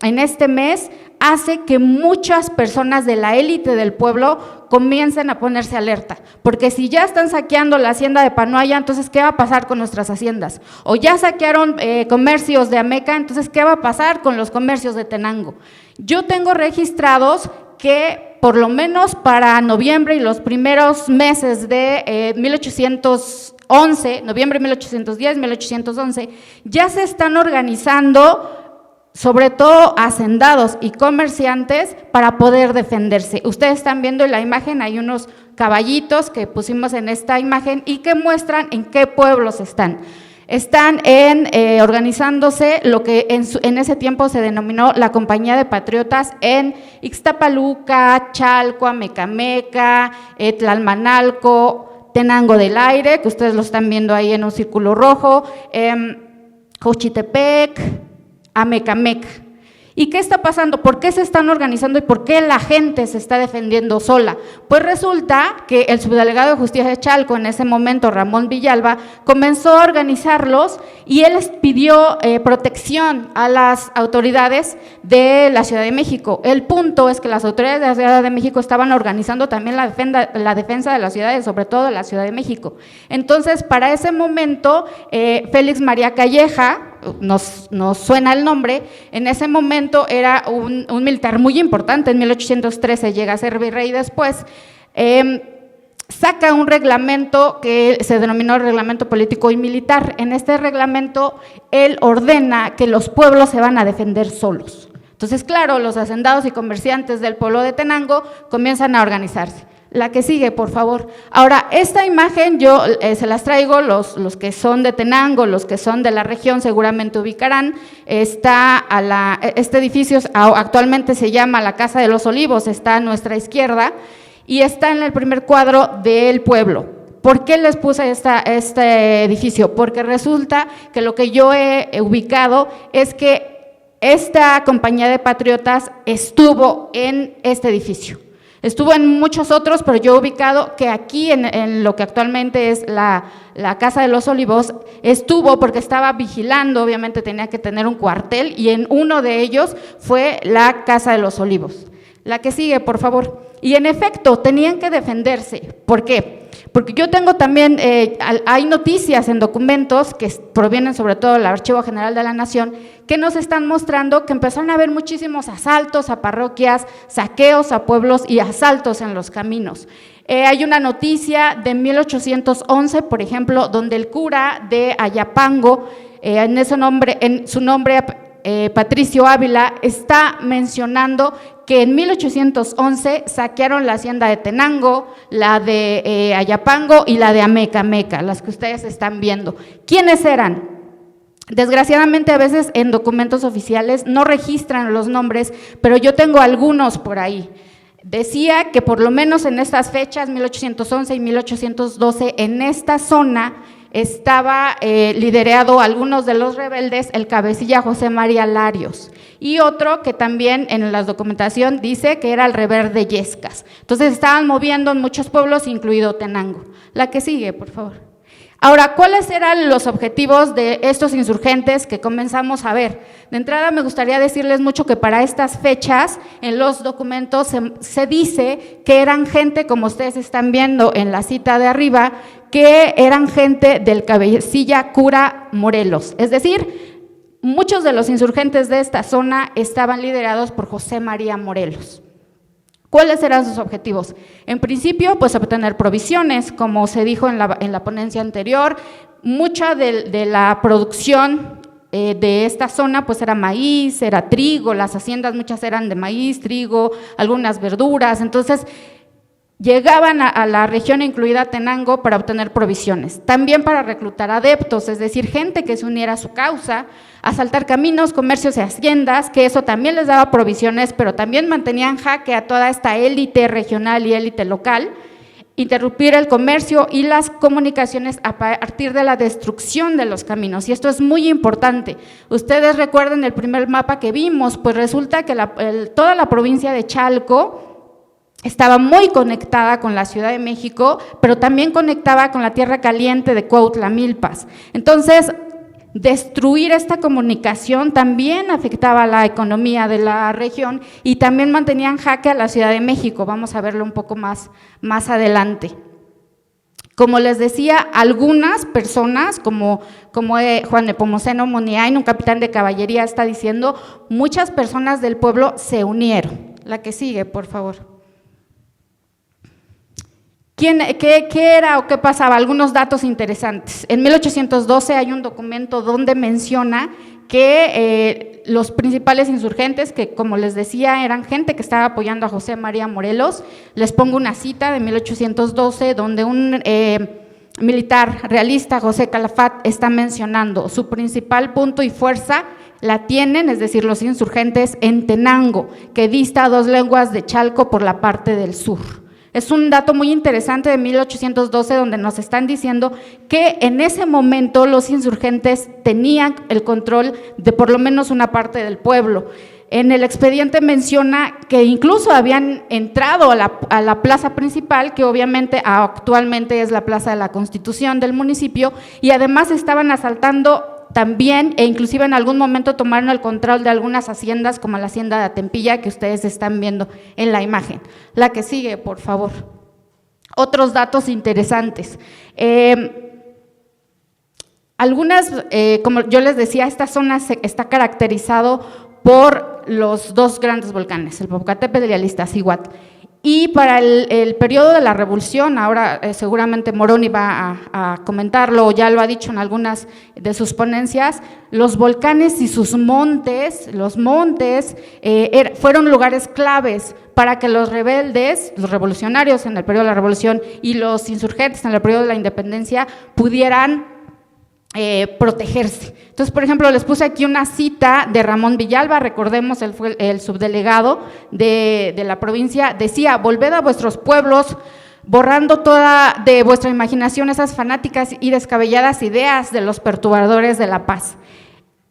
este mes hace que muchas personas de la élite del pueblo comiencen a ponerse alerta, porque si ya están saqueando la hacienda de Panuaya, entonces ¿qué va a pasar con nuestras haciendas? O ya saquearon comercios de Ameca, entonces ¿qué va a pasar con los comercios de Tenango? Yo tengo registrados que por lo menos para noviembre y los primeros meses de 1811, noviembre de 1810, 1811, ya se están organizando sobre todo hacendados y comerciantes para poder defenderse. Ustedes están viendo en la imagen, hay unos caballitos que pusimos en esta imagen y que muestran en qué pueblos están. están organizándose lo que en ese tiempo se denominó la Compañía de Patriotas en Ixtapaluca, Chalco, Amecameca, Tlalmanalco, Tenango del Aire, que ustedes lo están viendo ahí en un círculo rojo, Xochitepec, Amecameca. ¿Y qué está pasando? ¿Por qué se están organizando y por qué la gente se está defendiendo sola? Pues resulta que el subdelegado de Justicia de Chalco, en ese momento Ramón Villalba, comenzó a organizarlos y él les pidió protección a las autoridades de la Ciudad de México. El punto es que las autoridades de la Ciudad de México estaban organizando también la defensa de las ciudades, sobre todo de la Ciudad de México. Entonces, para ese momento, Félix María Calleja, nos suena el nombre, en ese momento era un militar muy importante, en 1813 llega a ser virrey después, saca un reglamento que se denominó Reglamento Político y Militar. En este reglamento él ordena que los pueblos se van a defender solos. Entonces, claro, los hacendados y comerciantes del pueblo de Tenango comienzan a organizarse. La que sigue, por favor. Ahora, esta imagen yo se las traigo, los que son de Tenango, los que son de la región seguramente ubicarán. Este edificio actualmente se llama la Casa de los Olivos, está a nuestra izquierda y está en el primer cuadro del pueblo. ¿Por qué les puse este edificio? Porque resulta que lo que yo he ubicado es que esta compañía de patriotas estuvo en este edificio. Estuvo en muchos otros, pero yo he ubicado que aquí en lo que actualmente es la Casa de los Olivos, estuvo porque estaba vigilando, obviamente tenía que tener un cuartel, y en uno de ellos fue la Casa de los Olivos. La que sigue, por favor. Y en efecto, tenían que defenderse. ¿Por qué? Porque yo tengo también, hay noticias en documentos que provienen sobre todo del Archivo General de la Nación, que nos están mostrando que empezaron a haber muchísimos asaltos a parroquias, saqueos a pueblos y asaltos en los caminos. Hay una noticia de 1811, por ejemplo, donde el cura de Ayapango, en su nombre Patricio Ávila, está mencionando que en 1811 saquearon la hacienda de Tenango, la de Ayapango y la de Amecameca, las que ustedes están viendo. ¿Quiénes eran? Desgraciadamente a veces en documentos oficiales no registran los nombres, pero yo tengo algunos por ahí. Decía que por lo menos en estas fechas, 1811 y 1812, en esta zona estaba liderado algunos de los rebeldes, el cabecilla José María Larios, y otro que también en la documentación dice que era el rebelde Yescas. Entonces estaban moviendo en muchos pueblos, incluido Tenango. La que sigue, por favor. Ahora, ¿cuáles eran los objetivos de estos insurgentes que comenzamos a ver? De entrada me gustaría decirles mucho que para estas fechas en los documentos se dice que eran gente, como ustedes están viendo en la cita de arriba, que eran gente del cabecilla cura Morelos, es decir, muchos de los insurgentes de esta zona estaban liderados por José María Morelos. ¿Cuáles eran sus objetivos? En principio, pues obtener provisiones, como se dijo en la ponencia anterior. Mucha de la producción de esta zona pues era maíz, era trigo, las haciendas muchas eran de maíz, trigo, algunas verduras. Entonces llegaban a la región, incluida Tenango, para obtener provisiones. También para reclutar adeptos, es decir, gente que se uniera a su causa, asaltar caminos, comercios y haciendas, que eso también les daba provisiones, pero también mantenían jaque a toda esta élite regional y élite local, interrumpir el comercio y las comunicaciones a partir de la destrucción de los caminos, y esto es muy importante. Ustedes recuerden el primer mapa que vimos, pues resulta que toda la provincia de Chalco estaba muy conectada con la Ciudad de México, pero también conectaba con la tierra caliente de Cuautla, Milpas. Entonces, destruir esta comunicación también afectaba la economía de la región y también mantenían jaque a la Ciudad de México. Vamos a verlo un poco más adelante. Como les decía, algunas personas, como Juan Nepomuceno Muniain, un capitán de caballería, está diciendo, muchas personas del pueblo se unieron. La que sigue, por favor. ¿Qué era o qué pasaba? Algunos datos interesantes. En 1812 hay un documento donde menciona que los principales insurgentes, que como les decía, eran gente que estaba apoyando a José María Morelos. Les pongo una cita de 1812, donde un militar realista, José Calafat, está mencionando. Su principal punto y fuerza la tienen, es decir, los insurgentes, en Tenango, que dista a 2 leguas de Chalco por la parte del sur. Es un dato muy interesante de 1812, donde nos están diciendo que en ese momento los insurgentes tenían el control de por lo menos una parte del pueblo. En el expediente menciona que incluso habían entrado a la plaza principal, que obviamente actualmente es la Plaza de la Constitución del municipio, y además estaban asaltando también, e inclusive en algún momento tomaron el control de algunas haciendas, como la hacienda de Atempilla, que ustedes están viendo en la imagen. La que sigue, por favor. Otros datos interesantes. Como yo les decía, esta zona está caracterizado por los 2 grandes volcanes, el Popocatépetl y el Iztaccíhuatl. Y para el periodo de la Revolución, ahora seguramente Moroni va a comentarlo, o ya lo ha dicho en algunas de sus ponencias, los volcanes y sus montes, fueron lugares claves para que los rebeldes, los revolucionarios en el periodo de la Revolución y los insurgentes en el periodo de la Independencia pudieran protegerse. Entonces, por ejemplo, les puse aquí una cita de Ramón Villalba, recordemos, él fue el subdelegado de la provincia, decía: volved a vuestros pueblos, borrando toda de vuestra imaginación esas fanáticas y descabelladas ideas de los perturbadores de la paz.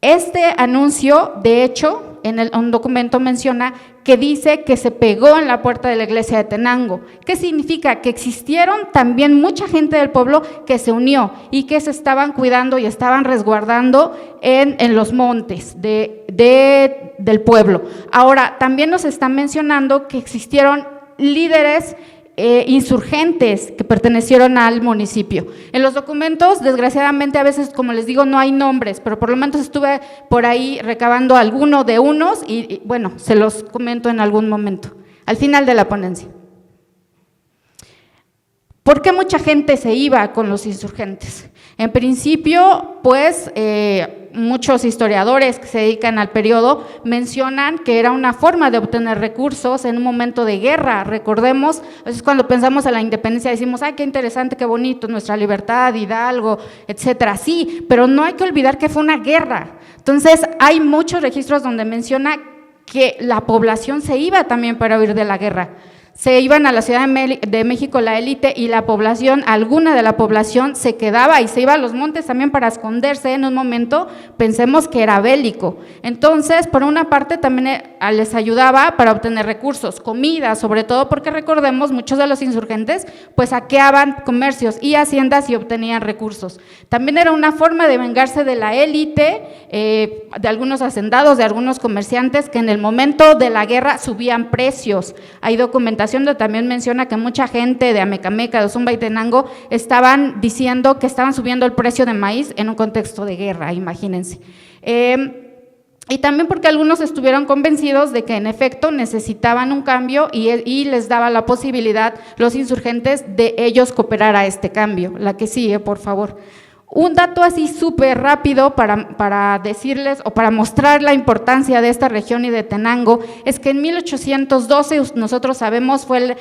Este anuncio, de hecho, en un documento menciona que dice que se pegó en la puerta de la iglesia de Tenango. ¿Qué significa? Que existieron también mucha gente del pueblo que se unió y que se estaban cuidando y estaban resguardando en los montes del pueblo. Ahora, también nos están mencionando que existieron líderes insurgentes que pertenecieron al municipio. En los documentos, desgraciadamente, a veces, como les digo, no hay nombres, pero por lo menos estuve por ahí recabando alguno de unos y bueno, se los comento en algún momento, al final de la ponencia. ¿Por qué mucha gente se iba con los insurgentes? En principio, pues, muchos historiadores que se dedican al periodo mencionan que era una forma de obtener recursos en un momento de guerra. Recordemos, a veces cuando pensamos en la independencia decimos: ¡ay, qué interesante, qué bonito, nuestra libertad, Hidalgo, etcétera! Sí, pero no hay que olvidar que fue una guerra. Entonces, hay muchos registros donde menciona que la población se iba también para huir de la guerra. Se iban a la Ciudad de México la élite y la población, alguna de la población se quedaba y se iba a los montes también para esconderse en un momento, pensemos que era bélico. Entonces, por una parte también les ayudaba para obtener recursos, comida, sobre todo porque recordemos, muchos de los insurgentes pues saqueaban comercios y haciendas y obtenían recursos. También era una forma de vengarse de la élite, de algunos hacendados, de algunos comerciantes que en el momento de la guerra subían precios. Hay documentación donde también menciona que mucha gente de Amecameca, de Ozumba y Tenango estaban diciendo que estaban subiendo el precio de maíz en un contexto de guerra, imagínense. Y también porque algunos estuvieron convencidos de que en efecto necesitaban un cambio y les daba la posibilidad los insurgentes de ellos cooperar a este cambio. La que sigue, por favor. Un dato así súper rápido para decirles o para mostrar la importancia de esta región y de Tenango es que en 1812, nosotros sabemos, fue el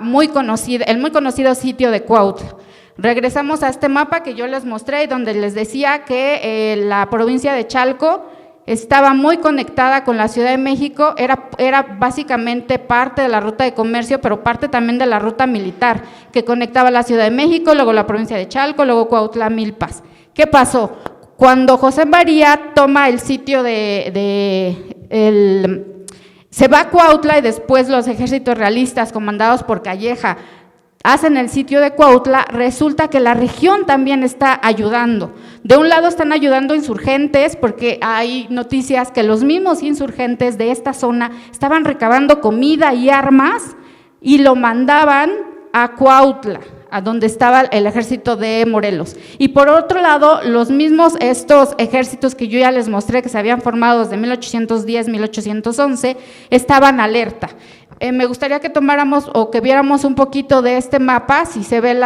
muy conocido sitio de Cuautla. Regresamos a este mapa que yo les mostré y donde les decía que la provincia de Chalco estaba muy conectada con la Ciudad de México, era básicamente parte de la ruta de comercio, pero parte también de la ruta militar, que conectaba la Ciudad de México, luego la provincia de Chalco, luego Cuautla, Milpas. ¿Qué pasó? Cuando José María toma el sitio se va a Cuautla y después los ejércitos realistas comandados por Calleja hacen el sitio de Cuautla, resulta que la región también está ayudando. De un lado están ayudando insurgentes, porque hay noticias que los mismos insurgentes de esta zona estaban recabando comida y armas y lo mandaban a Cuautla, a donde estaba el ejército de Morelos. Y por otro lado, los mismos estos ejércitos que yo ya les mostré, que se habían formado desde 1810, 1811, estaban alerta. Me gustaría que tomáramos o que viéramos un poquito de este mapa, si se ve en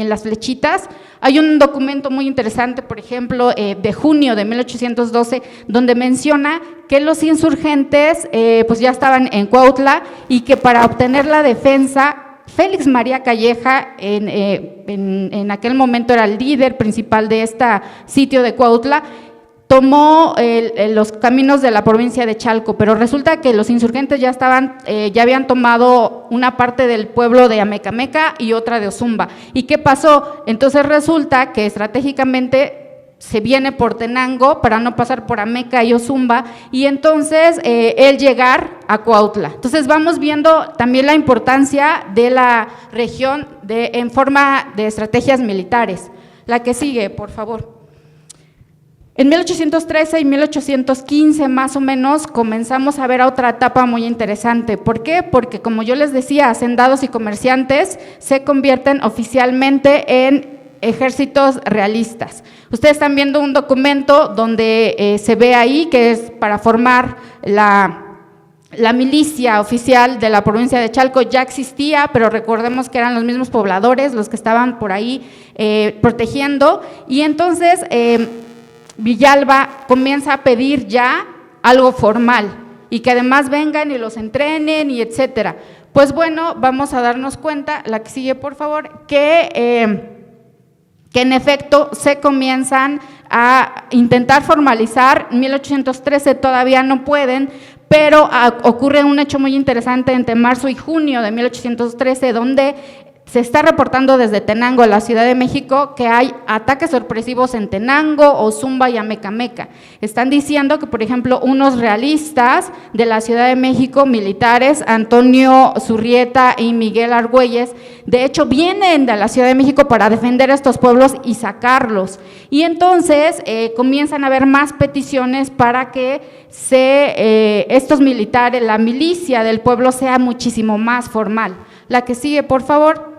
las flechitas. Hay un documento muy interesante, por ejemplo, de junio de 1812, donde menciona que los insurgentes pues ya estaban en Cuautla y que para obtener la defensa Félix María Calleja, en aquel momento era el líder principal de este sitio de Cuautla, tomó los caminos de la provincia de Chalco, pero resulta que los insurgentes ya habían tomado una parte del pueblo de Amecameca y otra de Ozumba. ¿Y qué pasó? Entonces resulta que estratégicamente se viene por Tenango para no pasar por Ameca y Ozumba, y entonces él llegar a Cuautla. Entonces vamos viendo también la importancia de la región en forma de estrategias militares. La que sigue, por favor. En 1813 y 1815 más o menos comenzamos a ver otra etapa muy interesante. ¿Por qué? Porque como yo les decía, hacendados y comerciantes se convierten oficialmente en ejércitos realistas. Ustedes están viendo un documento donde se ve ahí que es para formar la milicia oficial de la provincia de Chalco. Ya existía, pero recordemos que eran los mismos pobladores los que estaban por ahí protegiendo, y entonces Villalba comienza a pedir ya algo formal y que además vengan y los entrenen y etcétera. Pues bueno, vamos a darnos cuenta, la que sigue por favor, que en efecto se comienzan a intentar formalizar. En 1813 todavía no pueden, pero ocurre un hecho muy interesante entre marzo y junio de 1813, donde se está reportando desde Tenango, la Ciudad de México, que hay ataques sorpresivos en Tenango, Ozumba y Amecameca. Están diciendo que, por ejemplo, unos realistas de la Ciudad de México, militares, Antonio Zurrieta y Miguel Argüelles, de hecho vienen de la Ciudad de México para defender estos pueblos y sacarlos. Y entonces comienzan a haber más peticiones para que estos militares, la milicia del pueblo sea muchísimo más formal. La que sigue, por favor.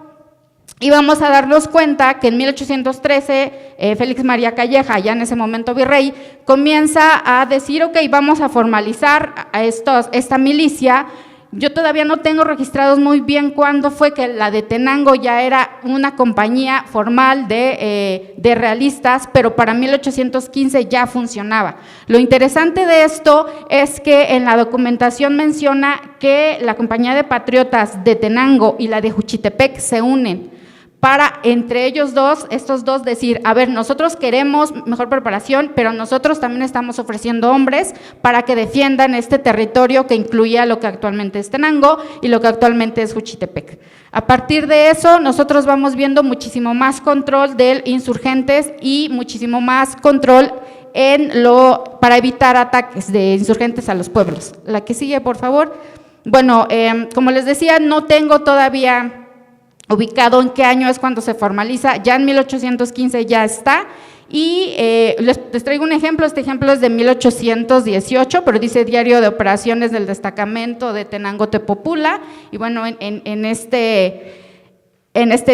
Y vamos a darnos cuenta que en 1813 Félix María Calleja, ya en ese momento virrey, comienza a decir, ok, vamos a formalizar a esta milicia. Yo todavía no tengo registrados muy bien cuándo fue que la de Tenango ya era una compañía formal de realistas, pero para 1815 ya funcionaba. Lo interesante de esto es que en la documentación menciona que la compañía de patriotas de Tenango y la de Juchitepec se unen para entre ellos dos, estos dos decir, a ver, nosotros queremos mejor preparación, pero nosotros también estamos ofreciendo hombres para que defiendan este territorio que incluía lo que actualmente es Tenango y lo que actualmente es Juchitepec. A partir de eso, nosotros vamos viendo muchísimo más control de insurgentes y muchísimo más control para evitar ataques de insurgentes a los pueblos. La que sigue, por favor. Bueno, como les decía, no tengo todavía ubicado en qué año es cuando se formaliza, ya en 1815 ya está, y les traigo un ejemplo. Este ejemplo es de 1818, pero dice Diario de Operaciones del Destacamento de Tenango Tepopula, y bueno, en este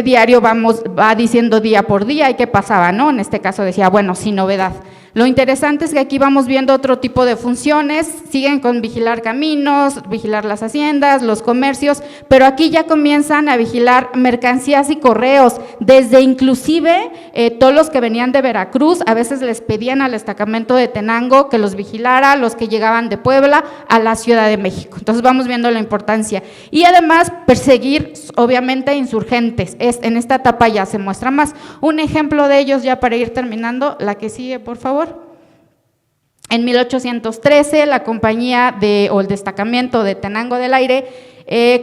diario va diciendo día por día y qué pasaba, ¿no? En este caso decía, bueno, sin novedad. Lo interesante es que aquí vamos viendo otro tipo de funciones, siguen con vigilar caminos, vigilar las haciendas, los comercios, pero aquí ya comienzan a vigilar mercancías y correos, desde inclusive todos los que venían de Veracruz, a veces les pedían al destacamento de Tenango que los vigilara, los que llegaban de Puebla a la Ciudad de México. Entonces vamos viendo la importancia. Y además perseguir, obviamente, insurgentes. En esta etapa ya se muestra más. Un ejemplo de ellos, ya para ir terminando, la que sigue, por favor. En 1813, la compañía o el destacamento de Tenango del Aire,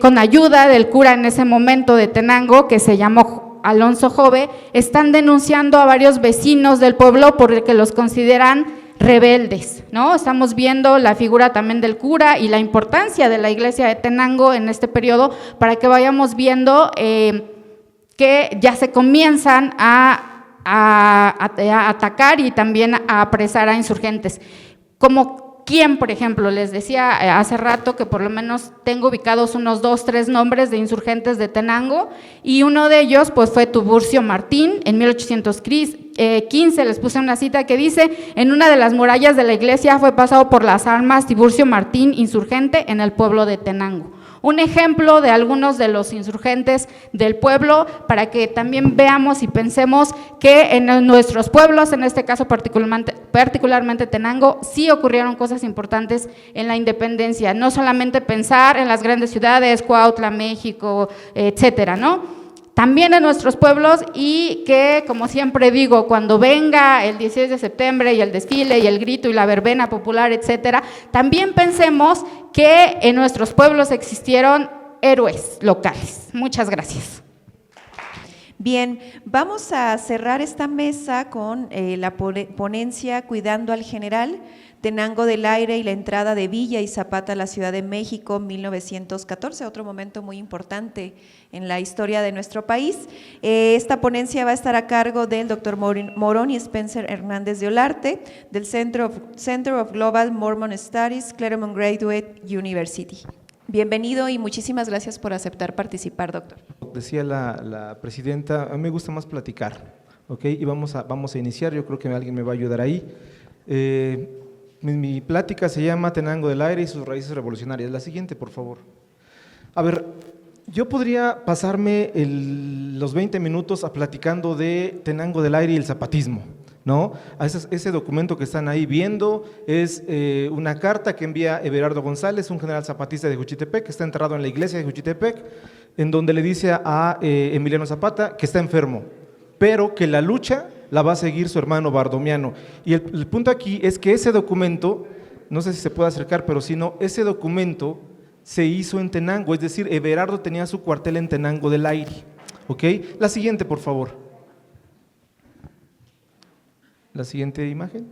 con ayuda del cura en ese momento de Tenango, que se llamó Alonso Jove, están denunciando a varios vecinos del pueblo porque los consideran rebeldes, ¿no? Estamos viendo la figura también del cura y la importancia de la iglesia de Tenango en este periodo, para que vayamos viendo que ya se comienzan a atacar y también a apresar a insurgentes. Como quién, por ejemplo, les decía hace rato que por lo menos tengo ubicados unos 2, 3 nombres de insurgentes de Tenango, y uno de ellos pues fue Tiburcio Martín. En 1815 les puse una cita que dice: en una de las murallas de la iglesia fue pasado por las armas Tiburcio Martín, insurgente en el pueblo de Tenango. Un ejemplo de algunos de los insurgentes del pueblo para que también veamos y pensemos que en nuestros pueblos, en este caso particularmente Tenango, sí ocurrieron cosas importantes en la independencia, no solamente pensar en las grandes ciudades, Cuautla, México, etcétera, ¿no? También en nuestros pueblos, y que, como siempre digo, cuando venga el 16 de septiembre y el desfile y el grito y la verbena popular, etcétera, también pensemos que en nuestros pueblos existieron héroes locales. Muchas gracias. Bien, vamos a cerrar esta mesa con la ponencia Cuidando al General, Tenango del Aire y la entrada de Villa y Zapata a la Ciudad de México, 1914, otro momento muy importante en la historia de nuestro país. Esta ponencia va a estar a cargo del doctor Morón y Spencer Hernández de Olarte, del Center of Global Mormon Studies, Claremont Graduate University. Bienvenido y muchísimas gracias por aceptar participar, doctor. Decía la presidenta, a mí me gusta más platicar, ¿ok? Y vamos a iniciar, yo creo que alguien me va a ayudar ahí. Mi plática se llama Tenango del Aire y sus raíces revolucionarias. La siguiente, por favor. A ver, yo podría pasarme los 20 minutos platicando de Tenango del Aire y el zapatismo, ¿no? Ese documento que están ahí viendo es una carta que envía Everardo González, un general zapatista de Juchitepec, que está enterrado en la iglesia de Juchitepec, en donde le dice a Emiliano Zapata que está enfermo, pero que la lucha la va a seguir su hermano Bardomiano. Y el punto aquí es que ese documento, no sé si se puede acercar, pero si no, ese documento se hizo en Tenango, es decir, Everardo tenía su cuartel en Tenango del Aire, ¿ok? La siguiente, por favor. La siguiente imagen.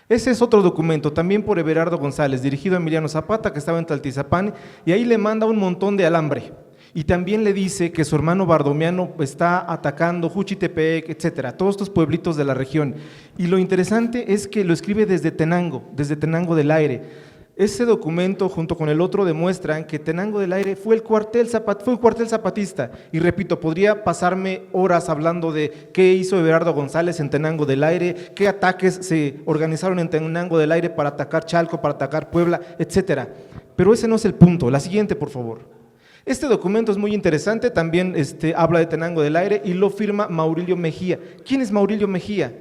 Ese es otro documento, también por Everardo González, dirigido a Emiliano Zapata, que estaba en Tlaltizapán, y ahí le manda un montón de alambre. Y también le dice que su hermano Bardomiano está atacando Juchitepec, etcétera, todos estos pueblitos de la región. Y lo interesante es que lo escribe desde Tenango del Aire. Ese documento junto con el otro demuestran que Tenango del Aire fue un cuartel zapatista. Y repito, podría pasarme horas hablando de qué hizo Everardo González en Tenango del Aire, qué ataques se organizaron en Tenango del Aire para atacar Chalco, para atacar Puebla, etcétera. Pero ese no es el punto. La siguiente, por favor. Este documento es muy interesante, también habla de Tenango del Aire y lo firma Maurilio Mejía. ¿Quién es Maurilio Mejía?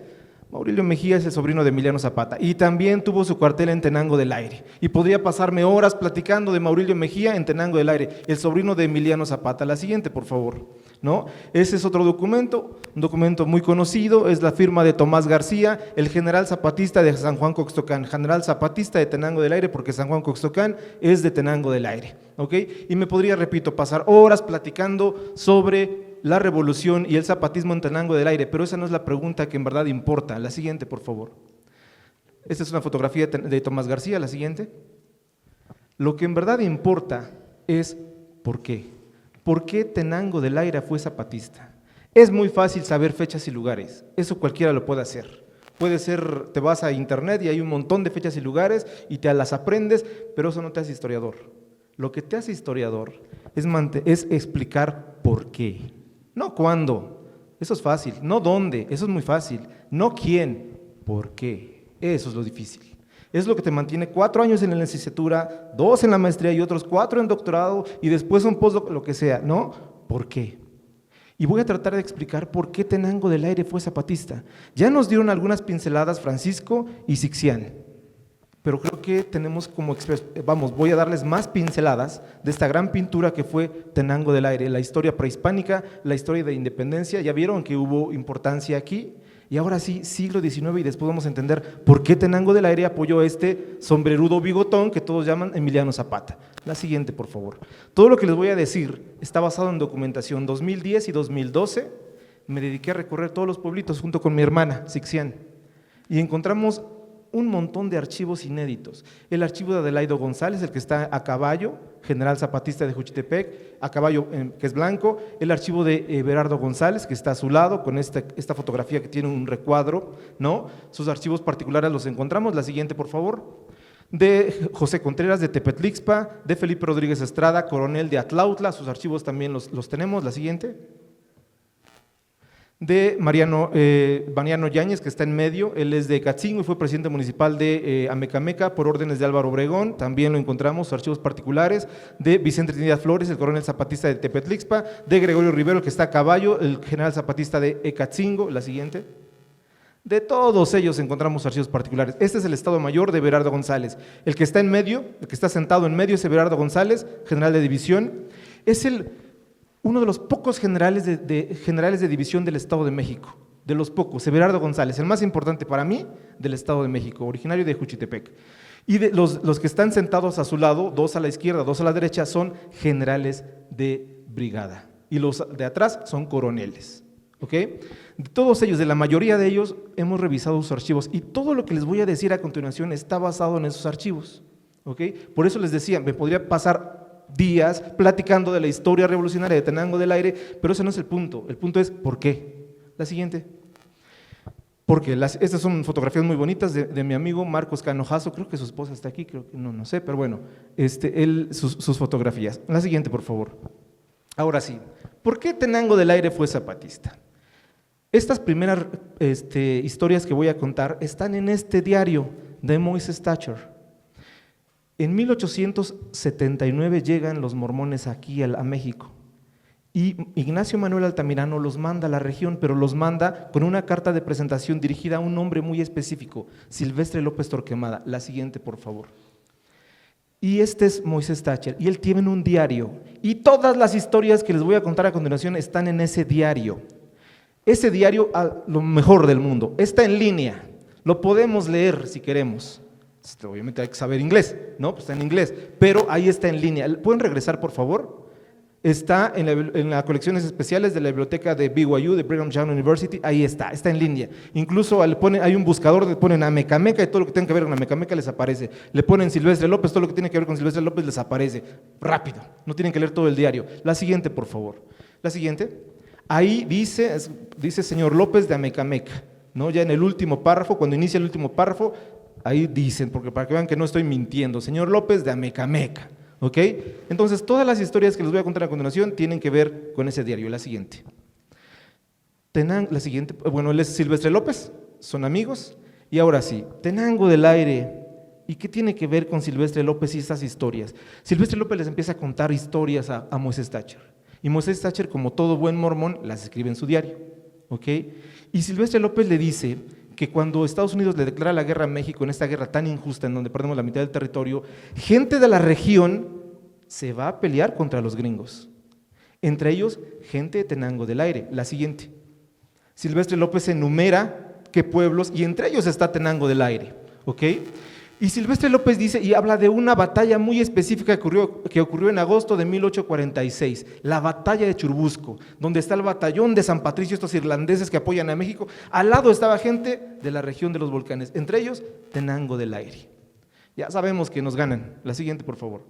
Maurilio Mejía es el sobrino de Emiliano Zapata y también tuvo su cuartel en Tenango del Aire. Y podría pasarme horas platicando de Maurilio Mejía en Tenango del Aire, el sobrino de Emiliano Zapata. La siguiente, por favor. ¿No? Ese es otro documento, un documento muy conocido, es la firma de Tomás García, el general zapatista de San Juan Coxtocán, general zapatista de Tenango del Aire, porque San Juan Coxtocán es de Tenango del Aire, ¿ok? Y me podría, repito, pasar horas platicando sobre la revolución y el zapatismo en Tenango del Aire, pero esa no es la pregunta que en verdad importa. La siguiente, por favor. Esta es una fotografía de Tomás García, la siguiente. Lo que en verdad importa es ¿por qué? ¿Por qué Tenango del Aire fue zapatista? Es muy fácil saber fechas y lugares, eso cualquiera lo puede hacer. Puede ser, te vas a internet y hay un montón de fechas y lugares y te las aprendes, pero eso no te hace historiador. Lo que te hace historiador es explicar por qué, no cuándo, eso es fácil, no dónde, eso es muy fácil, no quién, por qué, eso es lo difícil. Es lo que te mantiene 4 años en la licenciatura, 2 en la maestría y otros 4 en doctorado y después un postdoc, lo que sea, ¿no? ¿Por qué? Y voy a tratar de explicar por qué Tenango del Aire fue zapatista. Ya nos dieron algunas pinceladas Francisco y Sixian, pero creo que tenemos voy a darles más pinceladas de esta gran pintura que fue Tenango del Aire, la historia prehispánica, la historia de independencia. Ya vieron que hubo importancia aquí. Y ahora sí, siglo XIX, y después vamos a entender por qué Tenango del Aire apoyó este sombrerudo bigotón que todos llaman Emiliano Zapata. La siguiente, por favor. Todo lo que les voy a decir está basado en documentación. 2010 y 2012 me dediqué a recorrer todos los pueblitos junto con mi hermana, Sixian, y encontramos un montón de archivos inéditos. El archivo de Adelaido González, el que está a caballo, general zapatista de Juchitepec, a caballo que es blanco, el archivo de Everardo González, que está a su lado, con esta fotografía que tiene un recuadro, ¿no? Sus archivos particulares los encontramos. La siguiente, por favor. De José Contreras, de Tepetlixpa, de Felipe Rodríguez Estrada, coronel de Atlautla, sus archivos también los tenemos. La siguiente. de Mariano Yáñez, que está en medio. Él es de Ecatzingo y fue presidente municipal de Amecameca por órdenes de Álvaro Obregón. También lo encontramos, sus archivos particulares, de Vicente Trinidad Flores, el coronel zapatista de Tepetlixpa, de Gregorio Rivero, que está a caballo, el general zapatista de Ecatzingo. La siguiente. De todos ellos encontramos archivos particulares. Este es el Estado Mayor de Everardo González. El que está en medio, el que está sentado en medio es Everardo González, general de división. Es uno de los pocos generales de división del Estado de México, de los pocos, Everardo González, el más importante para mí del Estado de México, originario de Juchitepec. Y de los que están sentados a su lado, 2 a la izquierda, 2 a la derecha, son generales de brigada. Y los de atrás son coroneles. ¿Ok? De todos ellos, de la mayoría de ellos, hemos revisado sus archivos y todo lo que les voy a decir a continuación está basado en esos archivos. ¿Ok? Por eso les decía, me podría pasar días platicando de la historia revolucionaria de Tenango del Aire, pero ese no es el punto es ¿por qué? La siguiente. Porque estas son fotografías muy bonitas de mi amigo Marcos Canojazo, creo que su esposa está aquí, creo que no sé, pero bueno, sus fotografías. La siguiente, por favor. Ahora sí, ¿por qué Tenango del Aire fue zapatista? Estas primeras historias que voy a contar están en este diario de Moises Thatcher. En 1879 llegan los mormones aquí a México y Ignacio Manuel Altamirano los manda a la región, pero los manda con una carta de presentación dirigida a un hombre muy específico, Silvestre López Torquemada. La siguiente, por favor. Y este es Moises Thatcher, y él tiene un diario, y todas las historias que les voy a contar a continuación están en ese diario. Ese diario, lo mejor del mundo, está en línea, lo podemos leer si queremos. Obviamente hay que saber inglés, ¿no? Pues está en inglés, pero ahí está en línea. ¿Pueden regresar, por favor? Está en las colecciones especiales de la biblioteca de BYU, de Brigham Young University, ahí está en línea. Incluso hay un buscador, le ponen Amecameca y todo lo que tenga que ver con Amecameca les aparece. Le ponen Silvestre López, todo lo que tiene que ver con Silvestre López les aparece. Rápido, no tienen que leer todo el diario. La siguiente, por favor. La siguiente. Ahí dice señor López de Amecameca, ¿no? Ya en el último párrafo, cuando inicia el último párrafo, ahí dicen, porque para que vean que no estoy mintiendo, señor López de Amecameca, ¿ok? Entonces, todas las historias que les voy a contar a continuación tienen que ver con ese diario. La siguiente. La siguiente, bueno, él es Silvestre López, son amigos, y ahora sí, Tenango del Aire. ¿Y qué tiene que ver con Silvestre López y estas historias? Silvestre López les empieza a contar historias a Moises Thatcher. Y Moises Thatcher, como todo buen mormón, las escribe en su diario, ¿ok? Y Silvestre López le dice que cuando Estados Unidos le declara la guerra a México, en esta guerra tan injusta en donde perdemos la mitad del territorio, gente de la región se va a pelear contra los gringos. Entre ellos, gente de Tenango del Aire. La siguiente. Silvestre López enumera qué pueblos, y entre ellos está Tenango del Aire, ¿ok? Y Silvestre López dice y habla de una batalla muy específica que ocurrió en agosto de 1846, la batalla de Churubusco, donde está el batallón de San Patricio, estos irlandeses que apoyan a México. Al lado estaba gente de la región de los volcanes, entre ellos Tenango del Aire. Ya sabemos que nos ganan. La siguiente, por favor.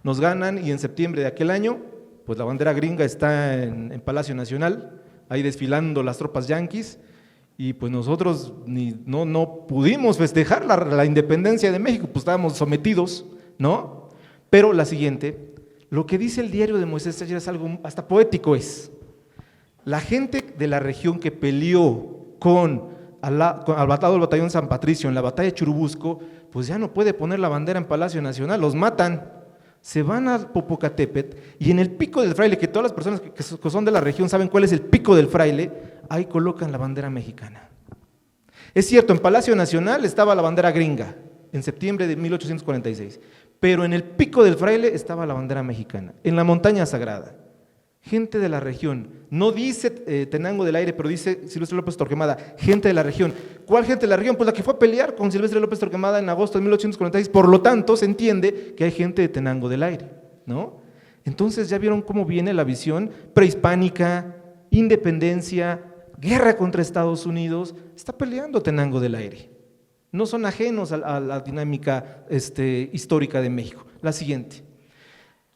Nos ganan y en septiembre de aquel año, pues la bandera gringa está en Palacio Nacional, ahí desfilando las tropas yanquis. Y pues nosotros no pudimos festejar la independencia de México, pues estábamos sometidos, ¿no? Pero la siguiente, lo que dice el diario de Moises Thatcher es algo hasta poético, es la gente de la región que peleó al batallón San Patricio en la batalla de Churubusco, pues ya no puede poner la bandera en Palacio Nacional, los matan. Se van a Popocatépetl y en el Pico del Fraile, que todas las personas que son de la región saben cuál es el Pico del Fraile, ahí colocan la bandera mexicana. Es cierto, en Palacio Nacional estaba la bandera gringa, en septiembre de 1846, pero en el Pico del Fraile estaba la bandera mexicana, en la Montaña Sagrada. Gente de la región, no dice Tenango del Aire, pero dice Silvestre López Torquemada, gente de la región. ¿Cuál gente de la región? Pues la que fue a pelear con Silvestre López Torquemada en agosto de 1846, por lo tanto se entiende que hay gente de Tenango del Aire, ¿no? Entonces ya vieron cómo viene la visión prehispánica, independencia, guerra contra Estados Unidos, está peleando Tenango del Aire. No son ajenos a la dinámica histórica de México. La siguiente.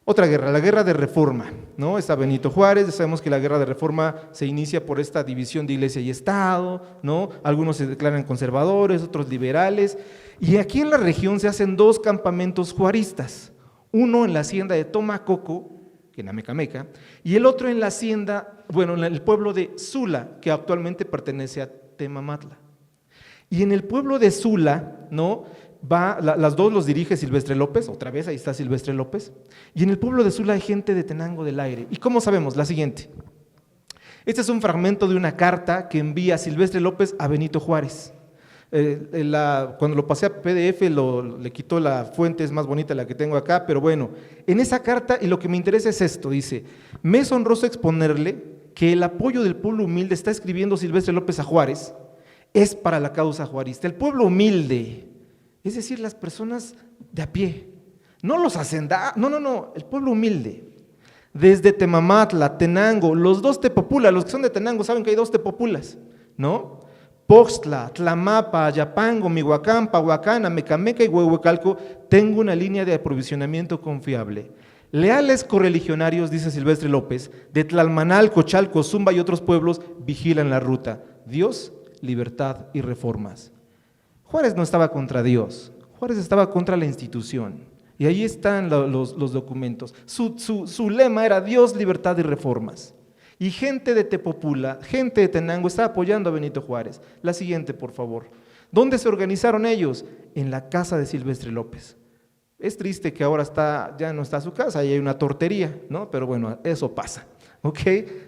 Otra guerra, la guerra de Reforma, ¿no? Está Benito Juárez, sabemos que la guerra de Reforma se inicia por esta división de iglesia y Estado, ¿no? Algunos se declaran conservadores, otros liberales, y aquí en la región se hacen 2 campamentos juaristas, uno en la hacienda de Tomacoco, en Amecameca, y el otro en la hacienda, bueno, en el pueblo de Sula, que actualmente pertenece a Temamatla. Y en el pueblo de Sula, ¿no?, las dos los dirige Silvestre López, otra vez ahí está Silvestre López, y en el pueblo de Sula hay gente de Tenango del Aire. ¿Y cómo sabemos? La siguiente. Este es un fragmento de una carta que envía Silvestre López a Benito Juárez. Cuando lo pasé a PDF le quitó la fuente, es más bonita la que tengo acá, pero bueno, en esa carta, y lo que me interesa es esto, dice: me es honroso exponerle que el apoyo del pueblo humilde, está escribiendo Silvestre López a Juárez, es para la causa juarista. El pueblo humilde, es decir, las personas de a pie, no los hacendados, no, el pueblo humilde. Desde Temamatla, Tenango, los dos Tepopulas, los que son de Tenango saben que hay dos Tepopulas, ¿no? Poxtla, Tlamapa, Ayapango, Mihuacán, Pahuacán, Amecameca y Huehuecalco, tengo una línea de aprovisionamiento confiable. Leales correligionarios, dice Silvestre López, de Tlalmanalco, Chalco, Zumba y otros pueblos vigilan la ruta. Dios, libertad y reformas. Juárez no estaba contra Dios, Juárez estaba contra la institución. Y ahí están los documentos. Su lema era Dios, libertad y reformas. Y gente de Tepopula, gente de Tenango está apoyando a Benito Juárez. La siguiente, por favor. ¿Dónde se organizaron ellos? En la casa de Silvestre López. Es triste que ahora ya no está su casa, ahí hay una tortería, ¿no? Pero bueno, eso pasa, ¿ok?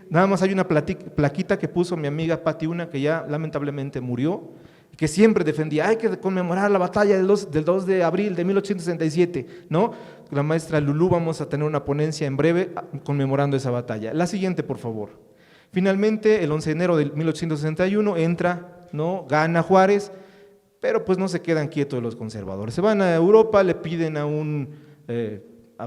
Nada más hay una plaquita que puso mi amiga Pati Una, que ya lamentablemente murió, que siempre defendía, hay que conmemorar la batalla del 2 de abril de 1867, ¿no? La maestra Lulú, vamos a tener una ponencia en breve conmemorando esa batalla. La siguiente, por favor. Finalmente, el 11 de enero de 1861 entra, ¿no?, gana Juárez, pero pues no se quedan quietos los conservadores. Se van a Europa, le piden a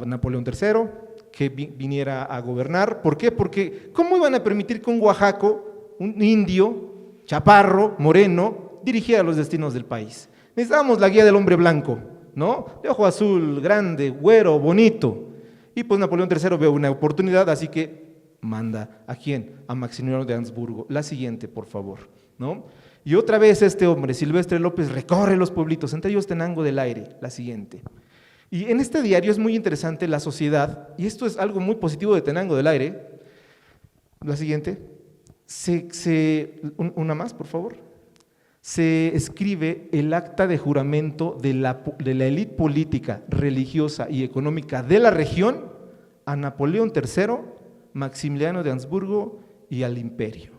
Napoleón III que viniera a gobernar. ¿Por qué? Porque ¿cómo iban a permitir que un oaxaco, un indio, chaparro, moreno, dirigiera los destinos del país? Necesitábamos la guía del hombre blanco, ¿no? De ojo azul, grande, güero, bonito. Y pues Napoleón III ve una oportunidad, así que manda ¿a quién? A Maximiliano de Habsburgo. La siguiente, por favor, ¿no? Y otra vez este hombre, Silvestre López, recorre los pueblitos, entre ellos Tenango del Aire. La siguiente. Y en este diario es muy interesante la sociedad, y esto es algo muy positivo de Tenango del Aire. La siguiente. Una más, por favor. Se escribe el acta de juramento de la élite política, religiosa y económica de la región a Napoleón III, Maximiliano de Habsburgo y al imperio.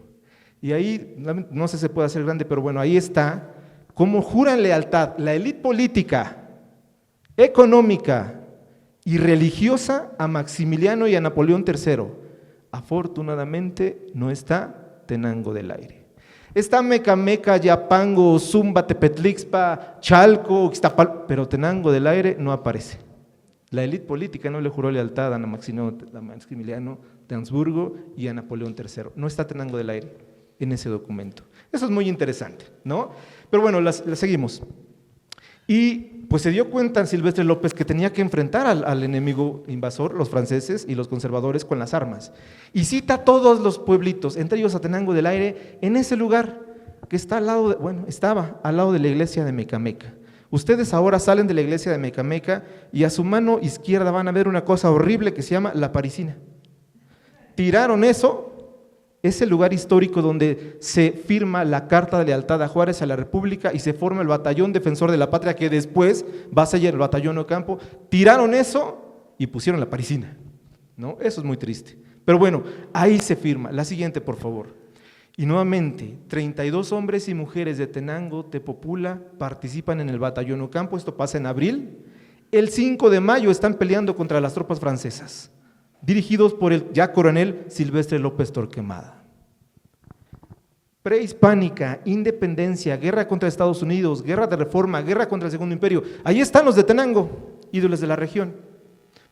Y ahí, no sé si se puede hacer grande, pero bueno, ahí está, cómo juran lealtad la élite política, económica y religiosa a Maximiliano y a Napoleón III. Afortunadamente no está Tenango del Aire. Está Mecameca, Yapango, Zumba, Tepetlixpa, Chalco, Ixtapal, pero Tenango del Aire no aparece. La élite política no le juró lealtad a Maximiliano de Habsburgo y a Napoleón III. No está Tenango del Aire en ese documento. Eso es muy interesante, ¿no? Pero bueno, las seguimos. Y pues se dio cuenta Silvestre López que tenía que enfrentar al enemigo invasor, los franceses y los conservadores, con las armas. Y cita a todos los pueblitos, entre ellos a Tenango del Aire, en ese lugar que está estaba al lado de la iglesia de Mecameca. Ustedes ahora salen de la iglesia de Mecameca y a su mano izquierda van a ver una cosa horrible que se llama la Parisina. Tiraron eso. Es el lugar histórico donde se firma la Carta de Lealtad a Juárez, a la República, y se forma el Batallón Defensor de la Patria, que después va a ser el Batallón Ocampo. Tiraron eso y pusieron la Parisina, ¿no? Eso es muy triste. Pero bueno, ahí se firma. La siguiente, por favor. Y nuevamente, 32 hombres y mujeres de Tenango, Tepopula, participan en el Batallón Ocampo. Esto pasa en abril. El 5 de mayo están peleando contra las tropas francesas, dirigidos por el ya coronel Silvestre López Torquemada. Prehispánica, independencia, guerra contra Estados Unidos, guerra de reforma, guerra contra el Segundo Imperio. Ahí están los de Tenango, ídolos de la región.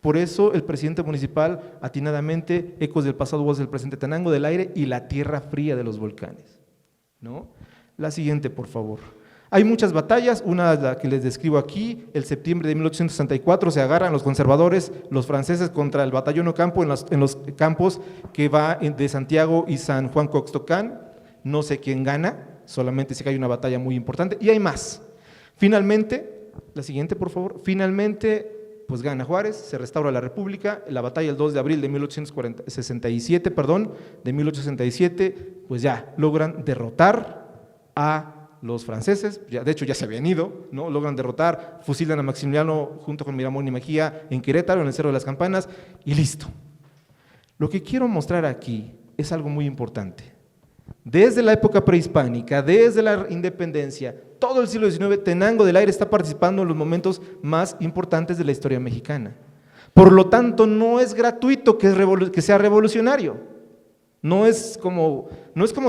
Por eso el presidente municipal, atinadamente, ecos del pasado, voz del presente, Tenango del Aire y la tierra fría de los volcanes, ¿no? La siguiente, por favor. Hay muchas batallas, una de las que les describo aquí. El septiembre de 1864 se agarran los conservadores, los franceses, contra el Batallón Ocampo en los campos que va de Santiago y San Juan Coxtocán. No sé quién gana, solamente sé que hay una batalla muy importante y hay más. Finalmente, la siguiente por favor, finalmente pues gana Juárez, se restaura la República, la batalla del 2 de abril de 1867, pues ya logran derrotar a los franceses, ya, de hecho ya se habían ido, ¿no? Logran derrotar, fusilan a Maximiliano junto con Miramón y Mejía en Querétaro, en el Cerro de las Campanas, y listo. Lo que quiero mostrar aquí es algo muy importante. Desde la época prehispánica, desde la independencia, todo el siglo XIX, Tenango del Aire está participando en los momentos más importantes de la historia mexicana. Por lo tanto, no es gratuito que sea revolucionario. No es como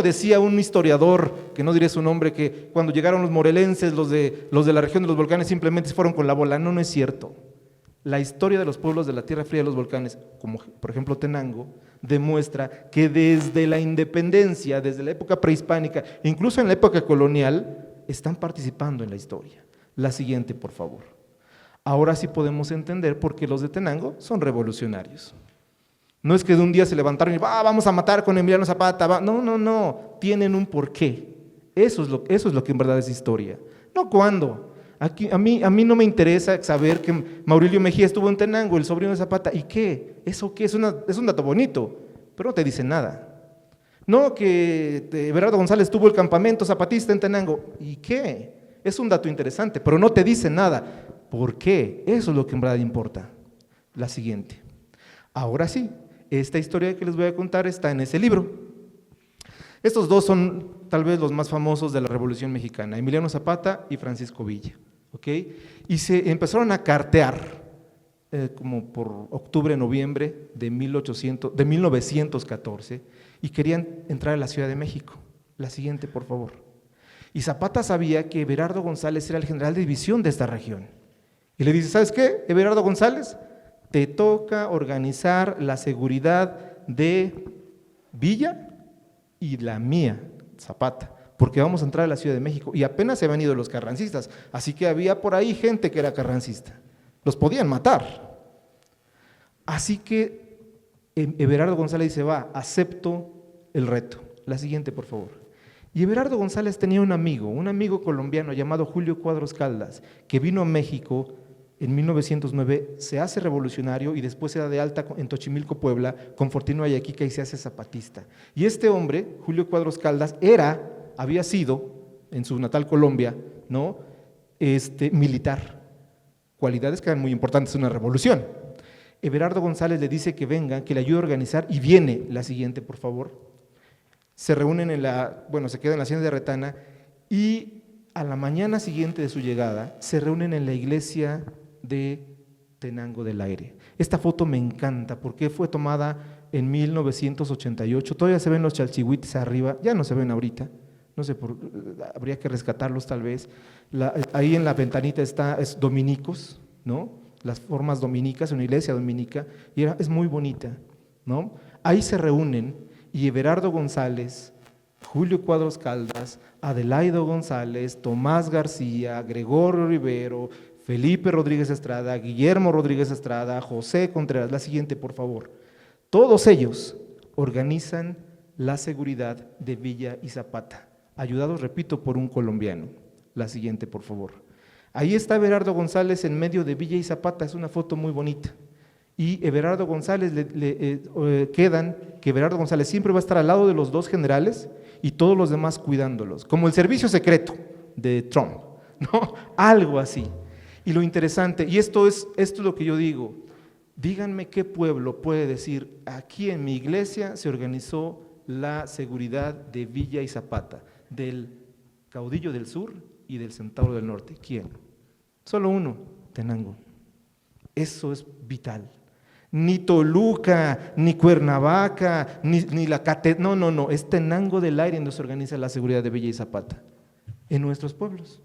decía un historiador, que no diré su nombre, que cuando llegaron los morelenses, los de la región de los volcanes, simplemente se fueron con la bola. No, no es cierto. La historia de los pueblos de la Tierra Fría de los volcanes, como por ejemplo Tenango, demuestra que desde la independencia, desde la época prehispánica, incluso en la época colonial, están participando en la historia. La siguiente, por favor. Ahora sí podemos entender por qué los de Tenango son revolucionarios. No es que de un día se levantaron y vamos a matar con Emiliano Zapata. No, tienen un porqué. Eso es lo que en verdad es historia. No cuándo. A mí no me interesa saber que Maurilio Mejía estuvo en Tenango, el sobrino de Zapata. ¿Y qué? ¿Eso qué? Es un dato bonito, pero no te dice nada. No que Everardo González tuvo el campamento zapatista en Tenango. ¿Y qué? Es un dato interesante, pero no te dice nada. ¿Por qué? Eso es lo que en verdad importa. La siguiente. Ahora sí. Esta historia que les voy a contar está en ese libro. Estos dos son tal vez los más famosos de la Revolución Mexicana, Emiliano Zapata y Francisco Villa. ¿Okay? Y se empezaron a cartear como por octubre, noviembre de 1914 y querían entrar a la Ciudad de México. La siguiente, por favor. Y Zapata sabía que Everardo González era el general de división de esta región. Y le dice, ¿sabes qué, Everardo González? Te toca organizar la seguridad de Villa y la mía, Zapata, porque vamos a entrar a la Ciudad de México. Y apenas se habían ido los carrancistas, así que había por ahí gente que era carrancista. Los podían matar. Así que Everardo González dice, acepto el reto. La siguiente, por favor. Y Everardo González tenía un amigo colombiano llamado Julio Cuadros Caldas, que vino a México en 1909, se hace revolucionario y después se da de alta en Xochimilco, Puebla, con Fortino Ayaquica y se hace zapatista. Y este hombre, Julio Cuadros Caldas, había sido, en su natal Colombia, ¿no? Militar, cualidades que eran muy importantes en una revolución. Everardo González le dice que venga, que le ayude a organizar, y viene. La siguiente, por favor. Se reúnen se quedan en la hacienda de Retana, y a la mañana siguiente de su llegada, se reúnen en la iglesia de Tenango del Aire. Esta foto me encanta porque fue tomada en 1988, todavía se ven los chalchihuites arriba, ya no se ven ahorita, no sé, habría que rescatarlos tal vez. Ahí en la ventanita es dominicos, ¿no? Las formas dominicas, una iglesia dominica, y es muy bonita, ¿no? Ahí se reúnen y Everardo González, Julio Cuadros Caldas, Adelaido González, Tomás García, Gregorio Rivero, Felipe Rodríguez Estrada, Guillermo Rodríguez Estrada, José Contreras, la siguiente, por favor. Todos ellos organizan la seguridad de Villa y Zapata, ayudados, repito, por un colombiano. La siguiente, por favor. Ahí está Everardo González en medio de Villa y Zapata, es una foto muy bonita. Y Everardo González, que Everardo González siempre va a estar al lado de los dos generales y todos los demás cuidándolos, como el servicio secreto de Trump, ¿no? Algo así. Y lo interesante, y esto es lo que yo digo, díganme qué pueblo puede decir, aquí en mi iglesia se organizó la seguridad de Villa y Zapata, del caudillo del sur y del centauro del norte. ¿Quién? Solo uno, Tenango. Eso es vital. Ni Toluca, ni Cuernavaca, ni la catedral, no, es Tenango del Aire donde se organiza la seguridad de Villa y Zapata, en nuestros pueblos.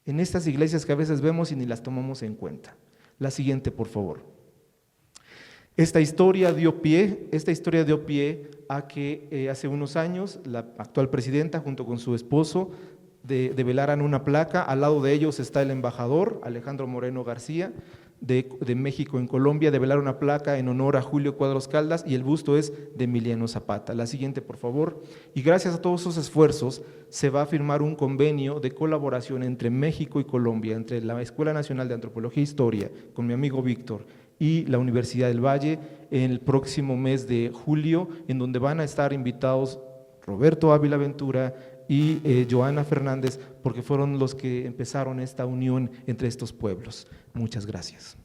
En estas iglesias que a veces vemos y ni las tomamos en cuenta. La siguiente, por favor. Esta historia dio pie a que hace unos años la actual presidenta junto con su esposo develaran una placa. Al lado de ellos está el embajador Alejandro Moreno García, de México en Colombia, develar una placa en honor a Julio Cuadros Caldas y el busto es de Emiliano Zapata. La siguiente, por favor. Y gracias a todos esos esfuerzos se va a firmar un convenio de colaboración entre México y Colombia, entre la Escuela Nacional de Antropología e Historia, con mi amigo Víctor, y la Universidad del Valle en el próximo mes de julio, en donde van a estar invitados Roberto Ávila Ventura y Joana Fernández, porque fueron los que empezaron esta unión entre estos pueblos. Muchas gracias.